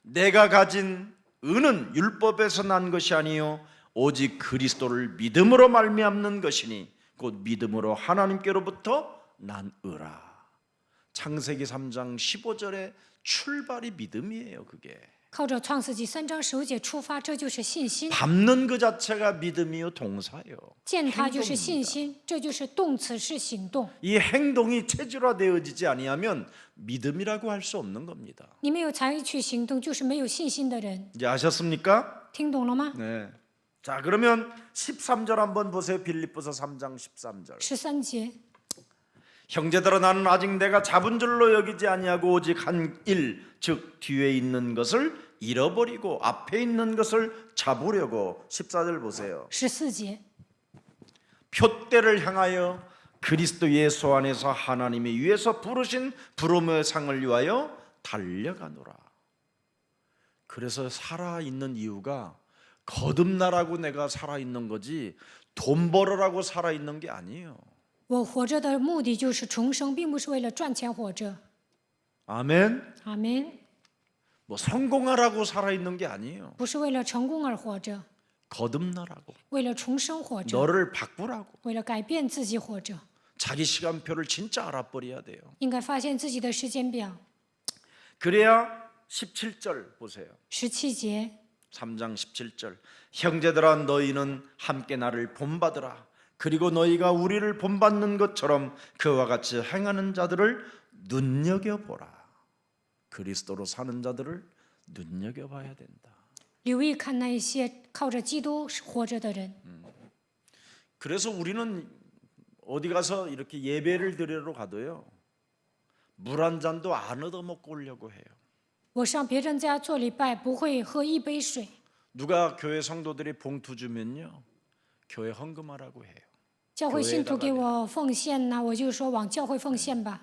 내가 가진 의는 율법에서 난 것이 아니요 오직 그리스도를 믿음으로 말미암는 것이니 곧 믿음으로 하나님께로부터 난 의라. 창세기 3장 15절의 출발이 믿음이에요. 그게 靠着创世纪3章15节出发，这就是信心。 밟는 그 자체가 믿음이요 동사예요. 践踏就是信心，这就是动词是行动。 이 행동이 체질화되어지지 아니하면 믿음이라고 할 수 없는 겁니다. 你没有采取行动，就是没有信心的人。 이제 아셨습니까? 听懂了吗？ 네. 자, 그러면 13절 한번 보세요. 빌립보서 3장 13절. 13节， 형제들아 나는 아직 내가 잡은 줄로 여기지 아니하고 오직 한 일 즉 뒤에 있는 것을 잃어버리고 앞에 있는 것을 잡으려고 14절 보세요. 14节， 표대를 향하여 그리스도 예수 안에서 하나님이 위에서 부르신 부름의 상을 위하여 달려가노라. 그래서 살아있는 이유가 거듭나라고 내가 살아있는 거지 돈 벌으라고 살아있는 게 아니에요. 我活着的目的就是重生，并不是为了赚钱活着。 아멘. 阿门， 뭐 성공하라고 살아있는 게 아니에요. 不是为了成功而活着， 거듭나라고, 为了重生活着， 너를 바꾸라고. 为了改变自己活着。 자기 시간표를 진짜 알아버려야 돼요. 应该发现自己的时间表。 그래야 17절 보세요. 17节， 3장 17절. 형제들아 너희는 함께 나를 본받으라. 그리고 너희가 우리를 본받는 것처럼 그와 같이 행하는 자들을 눈여겨보라. 그리스도로 사는 자들을 눈여겨봐야 된다. 留意看那一些靠着基督活着的人。 그래서 우리는 어디 가서 이렇게 예배를 드리러 가도요, 물 한 잔도 안 얻어먹고 오려고 해요. 我上别人家做礼拜，不会喝一杯水。 누가 교회 성도들이 봉투 주면요, 교회 헌금하라고 해요. 教会信徒给我奉献呢，我就说往教会奉献吧。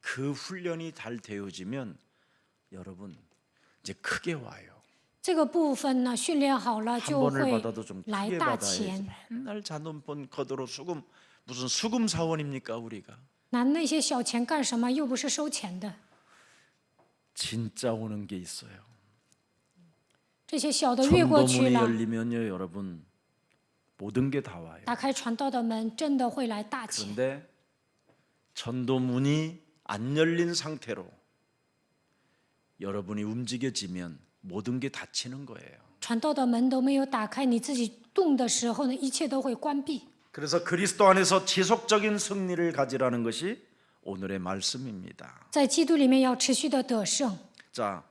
그 훈련이 잘 되어지면 여러분 이제 크게 와요. 这个部分呢，训练好了 한 就 번을 会 받아도 좀 来 크게 大 받아야지. 钱。 맨날 잔돈번 거들어 수금, 무슨 수금 사원입니까 우리가? 拿那些小钱干什么？又不是收钱的。 진짜 오는 게 있어요. 这些小的越过去 전도문이 了， 열리면요 여러분 모든 게 다 와요. 打开传道的门，真的会来大钱。 그런데 전도문이 안 열린 상태로 여러분이 움직여지면 모든 게 닫히는 거예요. 传道的门都没有打开，你自己动的时候呢，一切都会关闭。 그래서 그리스도 안에서 지속적인 승리를 가지라는 것이 오늘의 말씀입니다. 在基督里面要持续的得胜。 자,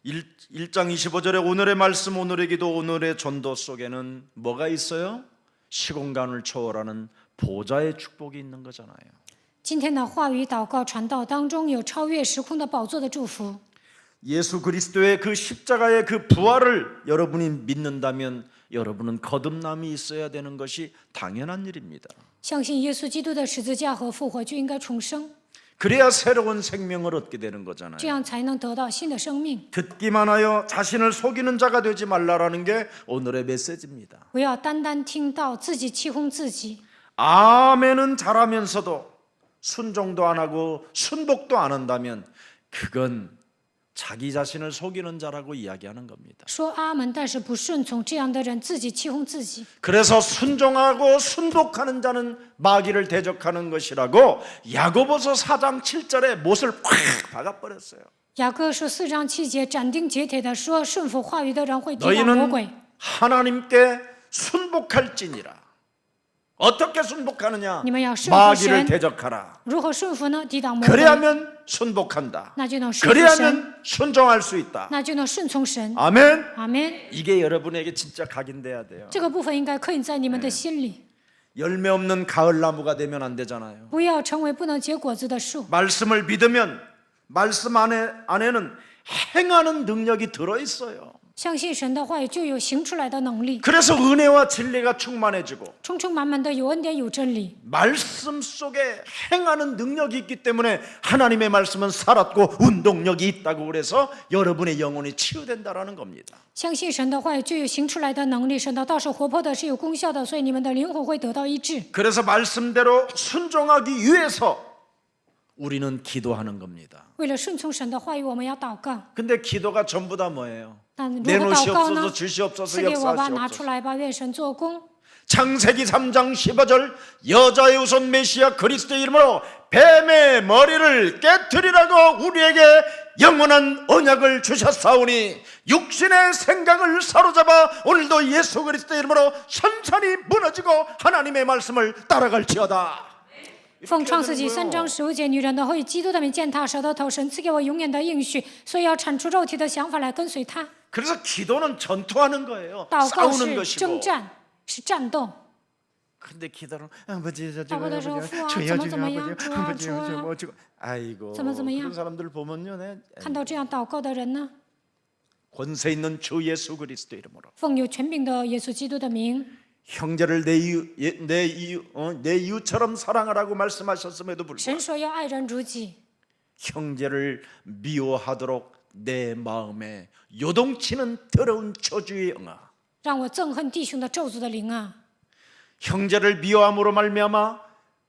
1장 25절에 오늘의 말씀, 오늘의 기도, 오늘의 전도 속에는 뭐가 있어요? 시공간을 초월하는 보좌의 축복이 있는 거잖아요. 今天的话语、祷告、传道当中有超越时空的宝座的祝福。 예수 그리스도의 그 십자가의 그 부활을 여러분이 믿는다면 여러분은 거듭남이 있어야 되는 것이 당연한 일입니다. 相信耶稣基督的十字架和复活，就应该重生， 그래야 새로운 생명을 얻게 되는 거잖아요. 这样才能得到新的生命。 듣기만 하여 자신을 속이는 자가 되지 말라라는 게 오늘의 메시지입니다. 不要单单听到自己欺哄自己， 아멘은 잘하면서도 순종도 안 하고 순복도 안 한다면 그건 자기 자신을 속이는 자라고 이야기하는 겁니다. 说阿门，但是不顺从，这样的人自己欺哄自己。 그래서 순종하고 순복하는 자는 마귀를 대적하는 것이라고 야고보서 4장 7절에 못을 콱 박아버렸어요. 雅各书4章7节斩钉截铁的说，顺服话语的人会抵挡魔 너희는 鬼。 하나님께 순복할지니라. 어떻게 순복하느냐? 你们要顺服 마귀를 神， 대적하라. 如何顺服呢？抵挡魔鬼， 그래야면 순복한다. 那就能顺服神， 그래야면 순종할 수 있다. 那就能顺从神。 아멘. 阿门。 이게 여러분에게 진짜 각인돼야 돼요. 这个部分应该刻印在你们的心里， 열매 없는 가을 나무가 되면 안 되잖아요. 不要成为不能结果子的树。 말씀을 믿으면 말씀 안에는 행하는 능력이 들어 있어요. 相信神的话语，就有行出来的能力， 그래서 은혜와 진리가 충만해지고 充充满满的有恩典有真理。 말씀 속에 행하는 능력이 있기 때문에 하나님의 말씀은 살았고 운동력이 있다고 그래서 여러분의 영혼이 치유된다라는 겁니다. 相信神的话语，就有行出来的能力。神的道是活泼的，是有功效的，所以你们的灵魂会得到医治。 그래서 말씀대로 순종하기 위해서 우리는 기도하는 겁니다. 为了顺从神的话语，我们要祷告。 근데 기도가 전부 다 뭐예요? 但如何祷告呢？ 주시옵소서 赐给我吧，拿出 역사하시옵소서. 来吧，愿神做工。 창세기 3장 15절 여자의 우선 메시아 그리스도의 이름으로 뱀의 머리를 깨뜨리라고 우리에게 영원한 언약을 주셨사오니 육신의 생각을 사로잡아 오늘도 예수 그리스도의 이름으로 선산이 무너지고 하나님의 말씀을 따라갈지어다. 奉创世纪3章15节，女人的后裔基督的名践踏蛇的头，神赐给我永远的应许，所以要铲除肉体的想法来跟随他。 그래서 기도는 전투하는 거예요. 祷告 싸우는 是征 것이고. 战，是战斗。 근데 기도는 아버지 저祷告的时候，父啊，怎么怎么样，主啊，主啊， 아이고 怎么怎么样。 그런 사람들 보면요, 네. 看到这样祷告的人呢， 권세 있는 주 예수 그리스도 이름으로 奉有权柄的耶稣基督的名， 형제를 내 이웃처럼 사랑하라고 말씀하셨음에도 神 불구하고 说要爱人如己， 형제를 미워하도록 내 마음에 요동치는 더러운 저주의 영아 让我憎恨弟兄的咒诅的灵啊！ 형제를 미워함으로 말미암아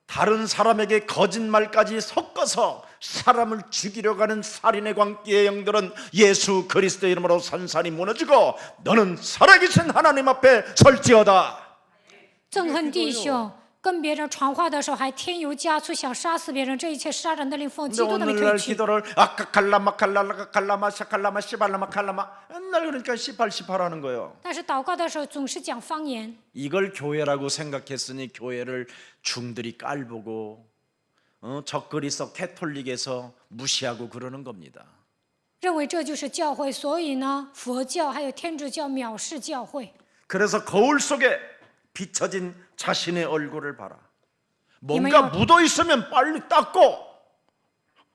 다른 사람에게 거짓말까지 섞어서 사람을 죽이려고 하는 살인의 광기의 영들은 예수 그리스도의 이름으로 산산이 무너지고 너는 살아계신 하나님 앞에 설지어다. 憎恨弟兄，跟别人传话的时候还添油加醋，想杀死别人，这一切杀人的灵奉基 근데 督的名 오늘날 退去。 기도를 아카칼라마 칼라라가 칼라마 샤칼라마 시발라마 칼라마 맨날 그러니까 시팔시팔하는 거예요. 但是祷告的时候总是讲方言， 이걸 교회라고 생각했으니 교회를 중들이 깔보고 적그리서 캐톨릭에서 무시하고 그러는 겁니다. 认为这就是教会，所以呢，佛教还有天主教藐视教会。 그래서 거울 속에 비춰진 자신의 얼굴을 봐라. 뭔가 묻어 있으면 빨리 닦고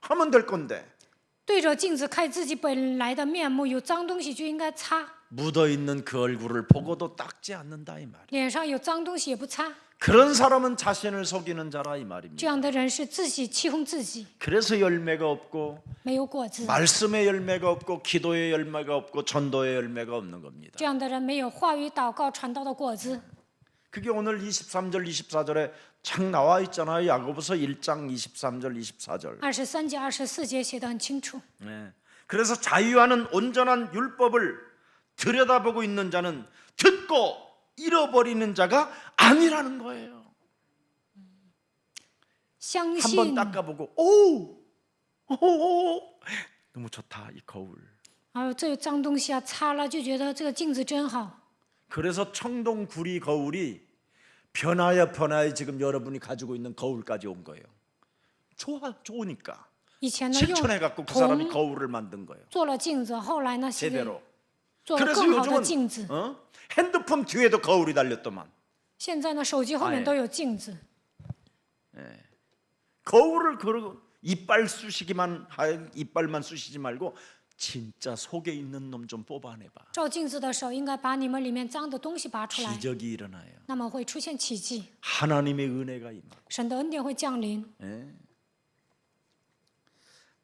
하면 될 건데 对着镜子看自己本来的面目，有脏东西就应该擦， 묻어 있는 그 얼굴을 보고도 닦지 않는다 이 말이에요. 脸上有脏东西也不擦， 그런 사람은 자신을 속이는 자라 이 这 말입니다. 样的人是自己欺哄自己， 그래서 열매가 없고 没有果子。 말씀의 열매가 없고 기도의 열매가 없고 전도의 열매가 없는 겁니다. 这样的人没有话语、祷告、传道的果子。 그게 오늘 23절 24절에 쫙 나와 있잖아요. 야고보서 1장 23절 24절. 23节、24节写得很清楚。 네. 그래서 자유하는 온전한 율법을 들여다보고 있는 자는 듣고 잃어버리는 자가 아니라는 거예요. 相 한번 信 닦아보고 오 너무 좋다 이 거울. 这有脏东西啊，擦了就觉得这个镜子真好。 그래서 청동 구리 거울이 변화에 지금 여러분이 가지고 있는 거울까지 온 거예요. 좋으니까 以前呢用 실천해갖고 그 사람이 铜 거울을 만든 거예요. 做了镜子，后来呢是 제대로. 做了 그래서 更好的 요즘은 镜子。 핸드폰 뒤에도 거울이 달렸더만. 现在呢，手机后面都有镜子。 거울을 이빨만 쑤시지 말고 진짜 속에 있는 놈 좀 뽑아내봐. 照镜子的时候，应该把你们里面脏的东西拔出来， 기적이 일어나요. 那么会出现奇迹， 하나님의 은혜가 임하고 神的恩典会降临，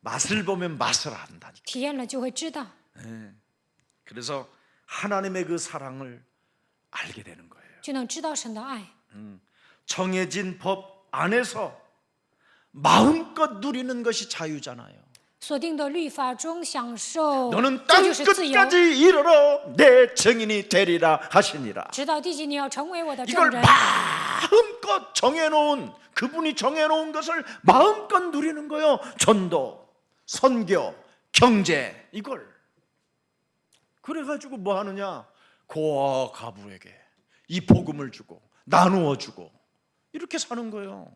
맛을 보면 맛을 안다니까. 体验了就会知道。 그래서 하나님의 그 사랑을 알게 되는 거예요. 就能知道神的爱。 정해진 법 안에서 마음껏 누리는 것이 자유잖아요. 锁定的律法中享受， 너는 这 땅 就是自由。 끝까지 이르러 내 증인이 되리라 하시니라. 直到地极，你要成为我的证 이걸 人。 마음껏 정해놓은 그분이 정해놓은 것을 마음껏 누리는 거예요. 전도, 선교, 경제 이걸. 그래가지고 뭐 하느냐? 고아와 가부에게 이 복음을 주고 나누어 주고 이렇게 사는 거예요.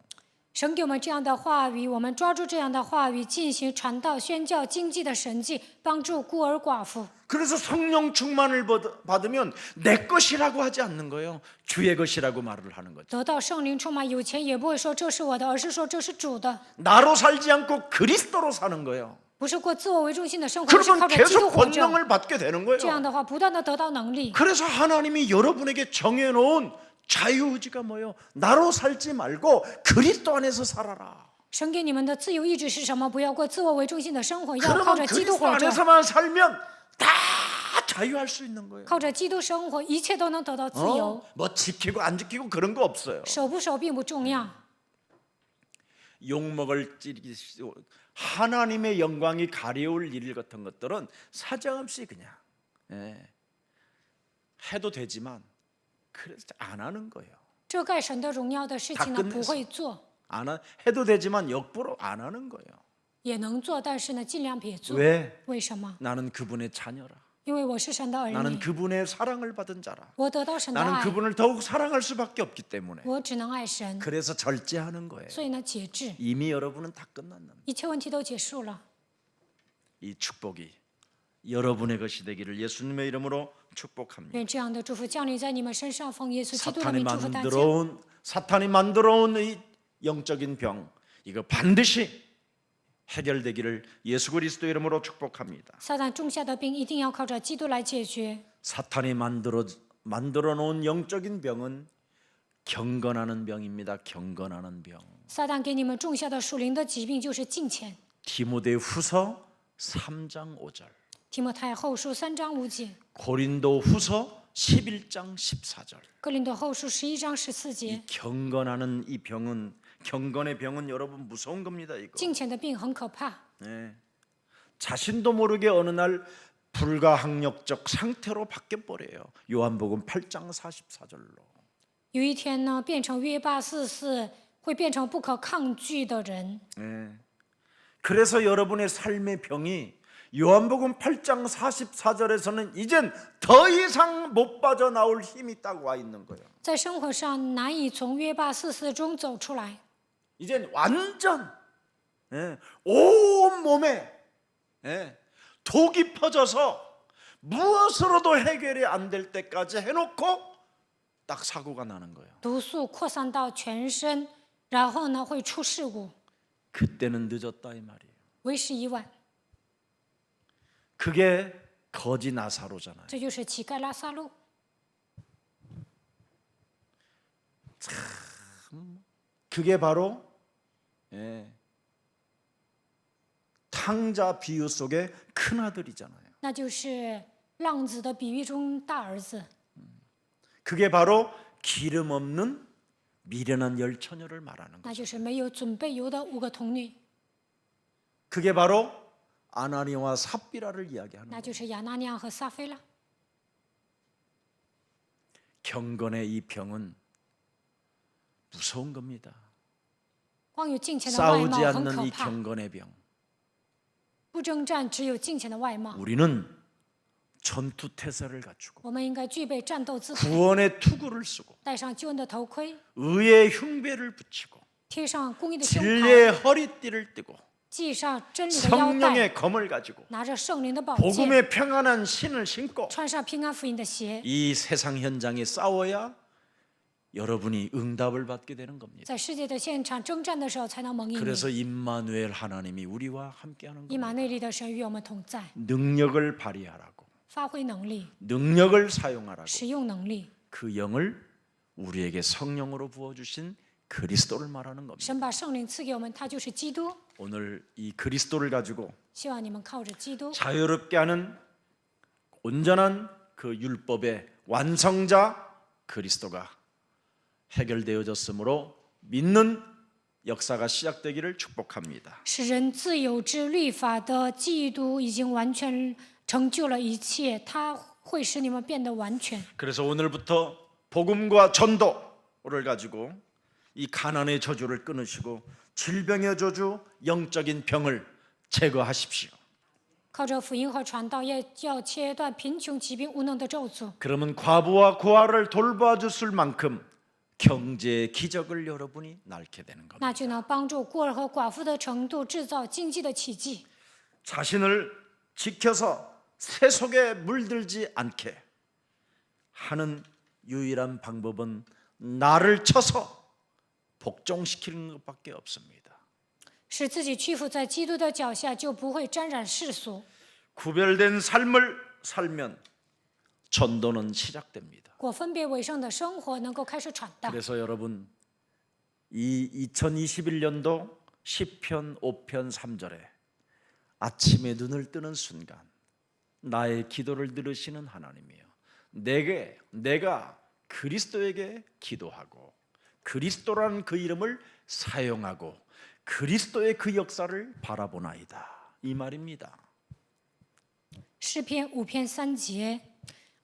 神给我们这样的话语，我们抓住这样的话语，进行传道、宣教、经济的神迹，帮助孤儿寡妇。 그래서 성령 충만을 받으면 내 것이라고 하지 않는 거예요. 주의 것이라고 말을 하는 거죠. 得到圣灵充满，有钱也不会说这是我的，而是说这是主的， 나로 살지 않고 그리스도로 사는 거예요. 不是过自我为中心的生活，而是 그러면 靠着基督 계속 活着。 권능을 받게 되는 这样 거예요. 的话，不断的得到能力。 그래서 하나님이 여러분에게 정해놓은 자유의지가 뭐예요? 나로 살지 말고 그리스도 안에서 살아라. 神给你们的自由意志是什么？不要过自我为中心的生活，要靠 그러면 着基督 그리스도 活着， 안에서만 살면 다 자유할 수 있는 거예요. 靠着基督生活，一切都能得到自由。 뭐 지키고 안 지키고 그런 거 없어요. 守不守并不重要。 욕먹을 하나님의 영광이 가려울 일 같은 것들은 사정없이 그냥 해도 되지만 그래서 안 하는 거예요. 遮盖神的荣耀的事情呢，不会做， 해도 되지만 역부로 안 하는 거예요. 也能做，但是呢，尽量别做。 왜? 为什么？ 나는 그분의 자녀라. 因为我是神的儿 나는 女， 그분의 사랑을 받은 자라. 我得到神的 나는 爱， 그분을 더욱 사랑할 수밖에 없기 때문에 我只能爱神， 그래서 절제하는 거예요. 所以呢，节制， 이미 여러분은 다 끝났는 一切问题都结束了。 이 축복이 여러분의 것이 되기를 예수님의 이름으로 축복합니다. 愿这样的祝福降临在你们身上，奉耶稣基督的 사탄이 名祝福大家。 사탄이 만들어온 이 영적인 병 이거 반드시 해결되기를 예수 그리스도 이름으로 축복합니다. 撒旦种下的病一定要靠着基督来解决。 사탄이 만들어 놓은 영적인 병은 경건하는 병입니다. 경건하는 병. 撒旦给你们种下的属灵的疾病就是敬虔。 디모데후서 3장 5절. 提摩太后书3章5节， 고린도후서 11장 14절. 哥林多后书11章14节， 경건하는 이 병은 경건의 병은 여러분 무서운 겁니다. 이거. 敬虔的病很可怕， 네. 자신도 모르게 어느 날 불가항력적 상태로 바뀌어 버려요. 요한복음 8장 44절로. 有一天呢，变成约巴44，会变成不可抗拒的人。 네. 그래서 여러분의 삶의 병이 요한복음 8장 44절에서는 이젠 더 이상 못 빠져나올 힘이 있다고 와 있는 거예요. 在生活上难以从约巴44中走出来， 이젠 완전 온 몸에 독이 퍼져서 무엇으로도 해결이 안 될 때까지 해놓고 딱 사고가 나는 거예요. 毒素扩散到全身，然后呢会出事故， 그때는 늦었다 이 말이에요. 为时已晚。 그게 거지 나사로잖아요. 这就是乞丐拉撒路。 그게 바로 탕자 비유 속의 큰 아들이잖아요. 那就是浪子的比喻中大儿子， 그게 바로 기름 없는 미련한 열 처녀를 말하는 那 거죠. 就是没有准备油的5个童女， 그게 바로 아나니와 삽비라를 이야기하는 那 거예요. 就是亚拿尼亚和撒菲拉。 경건의 이 병은 무서운 겁니다. 光有敬虔的外貌 싸우지 很 않는 可 이 怕， 경건의 병. 不征战只有敬虔的外貌。 우리는 전투 태세를 갖추고 我们应该具备战斗姿态， 구원의 투구를 쓰고 戴上救恩的头盔， 의의 흉배를 붙이고 贴上公义的胸牌， 진리의 허리띠를 띠고 系上真理的腰带， 성령의 검을 가지고 拿着圣灵的宝剑， 복음의 평안한 신을 신고 穿上平安福音的鞋， 이 세상 현장에 싸워야 여러분이 응답을 받게 되는 겁니다. 在世界的现场征战的时候才能蒙应允。 그래서 임마누엘 하나님이 우리와 함께하는 以 겁니다. 马内利的神与我们同在， 능력을 발휘하라고 发挥能力， 능력을 사용하라고 使用能力。 그 영을 우리에게 성령으로 부어주신 그리스도를 말하는 겁니다. 神把圣灵赐给我们，他就是基督。 오늘 이 그리스도를 가지고 希望你们靠着基督， 자유롭게 하는 온전한 그 율법의 완성자 그리스도가 해결되어졌으므로 믿는 역사가 시작되기를 축복합니다. 使人自由之律法的基督已经完全成就了一切，他会使你们变得完全。 그래서 오늘부터 복음과 전도를 가지고 이 가난의 저주를 끊으시고 질병의 저주, 영적인 병을 제거하십시오. 靠着福音和传道，要切断贫穷、疾病、无能的咒诅。 그러면 과부와 고아를 돌봐주실 만큼 경제의 기적을 여러분이 낳게 되는 겁니다. 那就能帮助孤儿和寡妇的程度制造经济的奇迹。 자신을 지켜서 세속에 물들지 않게 하는 유일한 방법은 나를 쳐서 복종시키는 것밖에 없습니다. 使自己屈服在基督的脚下，就不会沾染世俗。 구별된 삶을 살면 전도는 시작됩니다. 过分别为圣的生活，能够开始传道。 그래서 여러분 이 2021년도 시편 5편 3절에 아침에 눈을 뜨는 순간 나의 기도를 들으시는 하나님이요 내가 그리스도에게 기도하고 그리스도라는 그 이름을 사용하고 그리스도의 그 역사를 바라보나이다 이 말입니다. 诗篇5篇3节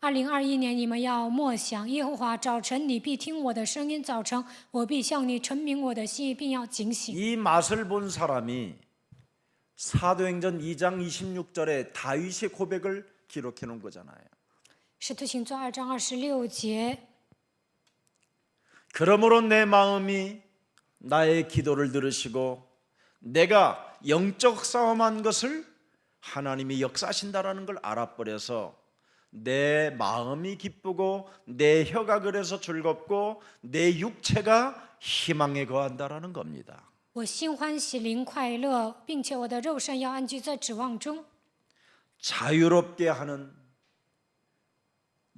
，2021年你们要默想耶和华，早晨你必听我的声音，早晨我必向你陈明我的心意，并要警醒。 이 맛을 본 사람이 사도행전 2장 26절에 다윗의 고백을 기록해 놓은 거잖아요. 使徒行传2章26节， 그러므로 내 마음이 나의 기도를 들으시고 내가 영적 싸움한 것을 하나님이 역사하신다라는 걸 알아버려서 내 마음이 기쁘고 내 혀가 그래서 즐겁고 내 육체가 희망에 거한다라는 겁니다. 我心欢喜，灵快乐，并且我的肉身要安居在指望中。 자유롭게 하는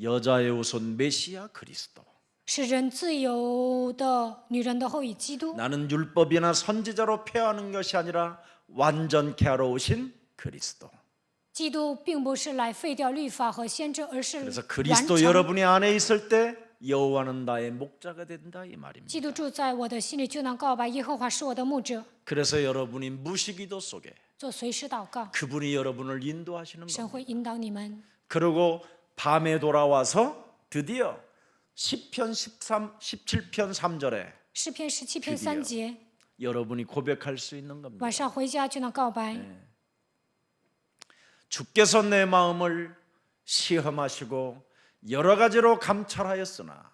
여자의 후손 메시아 그리스도. 使人自由的女人的后裔基督。 나는 율법이나 선지자로 폐하는 것이 아니라 완전케 하러 오신 그리스도. 基督并不是来废掉律法和先知，而是 그래서 完 그리스도 成。 여러분이 안에 있을 때 여호와는 나의 목자가 된다 이 말입니다. 基督住在我的心里，就能告白耶和华是我的牧者， 그래서 여러분이 무시기도 속에 做随时祷告， 그분이 여러분을 인도하시는 神 겁니다. 会引导你们。 그리고 밤에 돌아와서 드디어 시편 17편 3절에 诗篇17篇3节， 여러분이 고백할 수 있는 겁니다. 晚上回家就能告白。 주께서 내 마음을 시험하시고 여러 가지로 감찰하였으나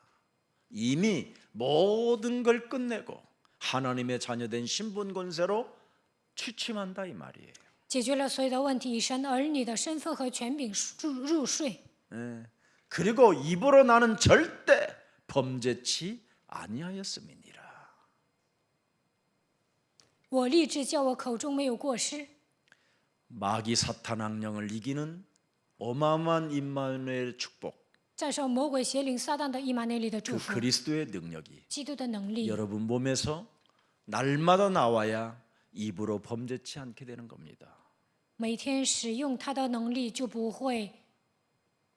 이미 모든 걸 끝내고 하나님의 자녀된 신분 권세로 취침한다 이 말이에요. 解决了所有的问题，以神儿女的身份和权柄入睡。 그리고 입으로 나는 절대 범죄치 아니하였음이니라. 我立志叫我口中没有过失。 마귀 사탄 악령을 이기는 어마어마한 임마누엘 축복, 战胜魔鬼邪灵撒旦的以马内利的祝 그 福， 그리스도의 능력이 基督的能力 여러분 몸에서 날마다 나와야 입으로 범죄치 않게 되는 겁니다. 每天使用他的能力，就不会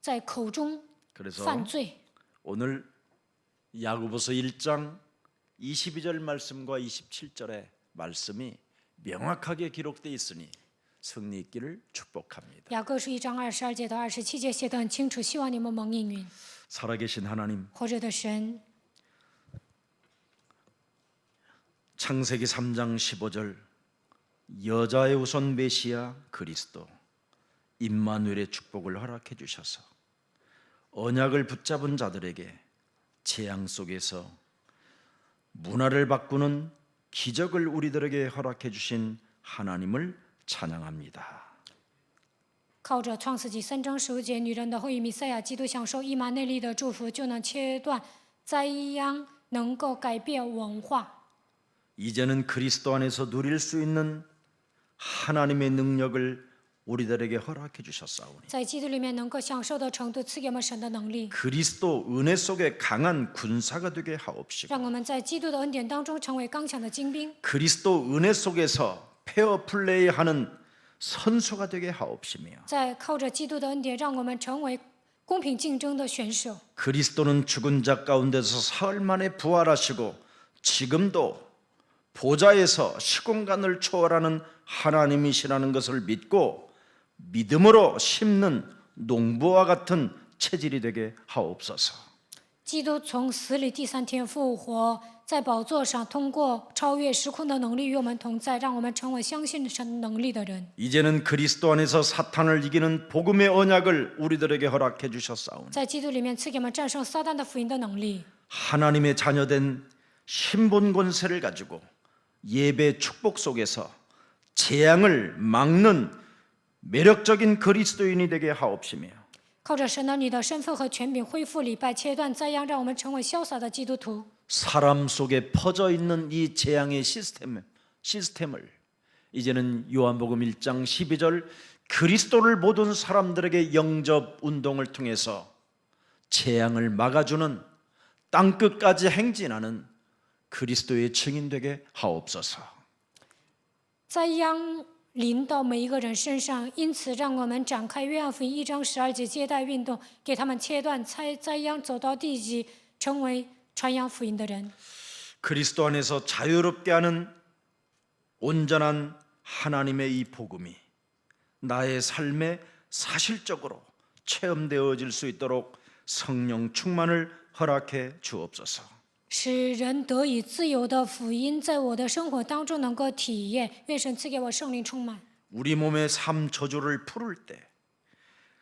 在口中 그래서 犯罪。 오늘 야고보서 1장 22절 말씀과 27절의 말씀이 명확하게 기록되어 있으니 승리 있기를 축복합니다. 雅各书1章22节到27节写得很清楚，希望你们蒙应允。 살아계신 하나님, 活着的神， 창세기 3장 15절 여자의 우선 메시아 그리스도 임마누엘의 축복을 허락해 주셔서 언약을 붙잡은 자들에게 재앙 속에서 문화를 바꾸는 기적을 우리들에게 허락해 주신 하나님을 찬양합니다. 靠着创世纪3章15节，女人的后裔弥赛亚基督享受以马内利的祝福，就能切断灾殃，能够改变文化。 이제는 그리스도 안에서 누릴 수 있는 하나님의 능력을 우리들에게 허락해 주셨사오니 在基督里面能够享受的程度，赐给我们神的能力， 그리스도 은혜 속에 강한 군사가 되게 하옵시고 让我们在基督的恩典当中成为刚强的精兵， 그리스도 은혜 속에서 페어 플레이하는 선수가 되게 하옵시며 在靠着基督的恩典，让我们成为公平竞争的选手。 그리스도는 죽은 자 가운데서 사흘 만에 부활하시고 지금도 보좌에서 시공간을 초월하는 하나님이시라는 것을 믿고 믿음으로 심는 농부와 같은 체질이 되게 하옵소서. 基督从死里第3天复活，在宝座上通过超越时空的能力与我们同在，让我们成为相信神能力的人。 이제는 그리스도 안에서 사탄을 이기는 복음의 언약을 우리들에게 허락해 주셨사오니 在基督里面赐给我们战胜撒旦的福音的能力， 하나님의 자녀된 신분 권세를 가지고 예배 축복 속에서 재앙을 막는 매력적인 그리스도인이 되게 하옵시며 靠着神儿女的身份和权柄恢复礼拜，切断灾殃，让我们成为潇洒的基督徒。 사람 속에 퍼져 있는 이 재앙의 시스템을 이제는 요한복음 1장 12절 그리스도를 모든 사람들에게 영접 운동을 통해서 재앙을 막아주는 땅끝까지 행진하는 그리스도의 증인되게 하옵소서. 灾殃临到每一个人身上，因此让我们展开约翰福音1章12节接待运动，给他们切断灾殃，走到地极，成为传扬福音的人。 그리스도 안에서 자유롭게 하는 온전한 하나님의 이 복음이 나의 삶에 사실적으로 체험되어질 수 있도록 성령 충만을 허락해 주옵소서. 使人得以自由的福音在我的生活当中能够体验，愿神赐给我圣灵充满。 우리 몸의 삶 저주를 풀을 때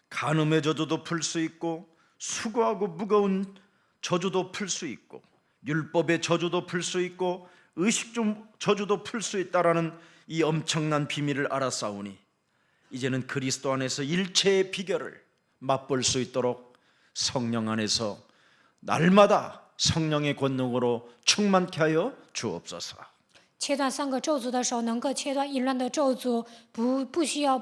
간음의 저주도 풀 수 있고 수고하고 무거운 저주도 풀 수 있고 율법의 저주도 풀 수 있고 의식 저주도 풀 수 있다라는 이 엄청난 비밀을 알았사오니 이제는 그리스도 안에서 일체의 비결을 맛볼 수 있도록 성령 안에서 날마다 성령의 권능으로 충만케 하여 주옵소서. 切断3个咒诅的时候，能够切断淫乱的咒诅，不需要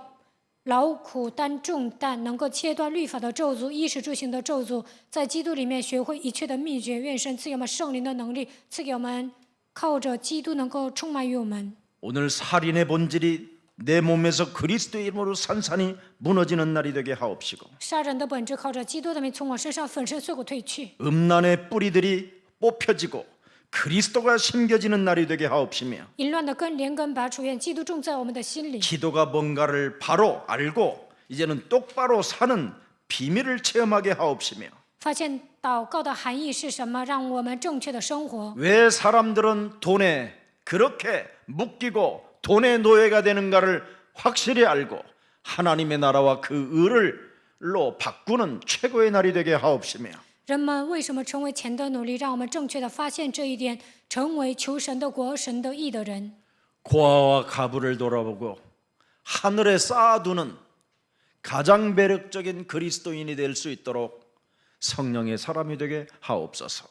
劳苦担重担，能够切断律法的咒诅、衣食住行的咒诅，在基督里面学会一切的秘诀。愿神赐给我们圣灵的能力，赐给我们靠着基督能够充满于我们。 오늘 살인의 본질이 내 몸에서 그리스도의 이름으로 산산이 무너지는 날이 되게 하옵시고 杀人的本质靠着基督的名从我身上粉身碎骨退去， 음란의 뿌리들이 뽑혀지고 그리스도가 심겨지는 날이 되게 하옵시며 淫乱的根连根拔除，愿基督种在我们的心里。 기도가 뭔가를 바로 알고 이제는 똑바로 사는 비밀을 체험하게 하옵시며 发现祷告的含义是什么，让我们正确的生活。 왜 사람들은 돈에 그렇게 묶이고 돈의 노예가 되는가를 확실히 알고 하나님의 나라와 그 의를로 바꾸는 최고의 날이 되게 하옵시며 人们为什么成为钱的奴隶？让我们正确的发现这一点，成为求神的国、神的义的人。 고아와 가부를 돌아보고 하늘에 쌓아두는 가장 매력적인 그리스도인이 될 수 있도록 성령의 사람이 되게 하옵소서.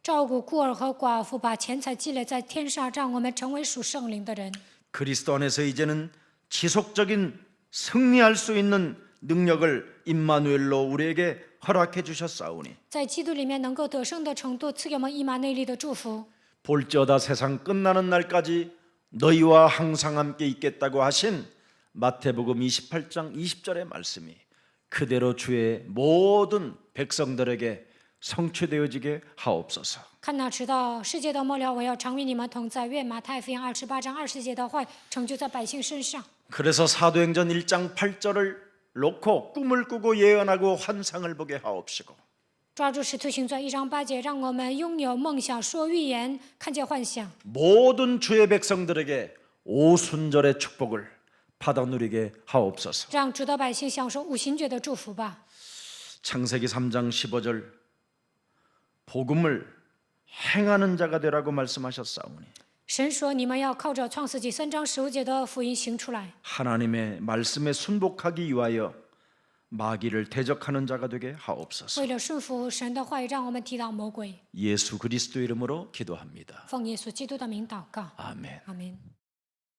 照顾孤儿和寡妇，把钱财积累在天上，让我们成为属圣灵的人。 그리스도 안에서 이제는 지속적인 승리할 수 있는 능력을 임마누엘로 우리에게 허락해 주셨사오니 在基督里面能够得胜的程度，赐给我们以马内利的祝福。 볼지어다 세상 끝나는 날까지 너희와 항상 함께 있겠다고 하신 마태복음 28장 20절의 말씀이 그대로 주의 모든 백성들에게 성취되어지게 하옵소서. 看那直到世界的末了，我要常与你们同在。愿马太福音28章20节的话成就在百姓身上。 그래서 사도행전 1장 8절을 놓고 꿈을 꾸고 예언하고 환상을 보게 하옵시고 抓住使徒行传1章8节，让我们拥有梦想，说预言，看见幻想。 모든 주의 백성들에게 오순절의 축복을 받아 누리게 하옵소서. 让主的百姓享受五旬节的祝福吧。 창세기 3장 15절 복음을 행하는 자가 되라고 말씀하셨사오니 神说：“你们要靠着创世纪3章15节的福音行出来， 하나님의 말씀에 순복하기 위하여 마귀를 대적하는 자가 되게 하옵소서. 为了顺服神的话语，让我们抵挡魔鬼。 예수 그리스도 이름으로 기도합니다. 奉耶稣基督的名祷告， 아멘. 阿门。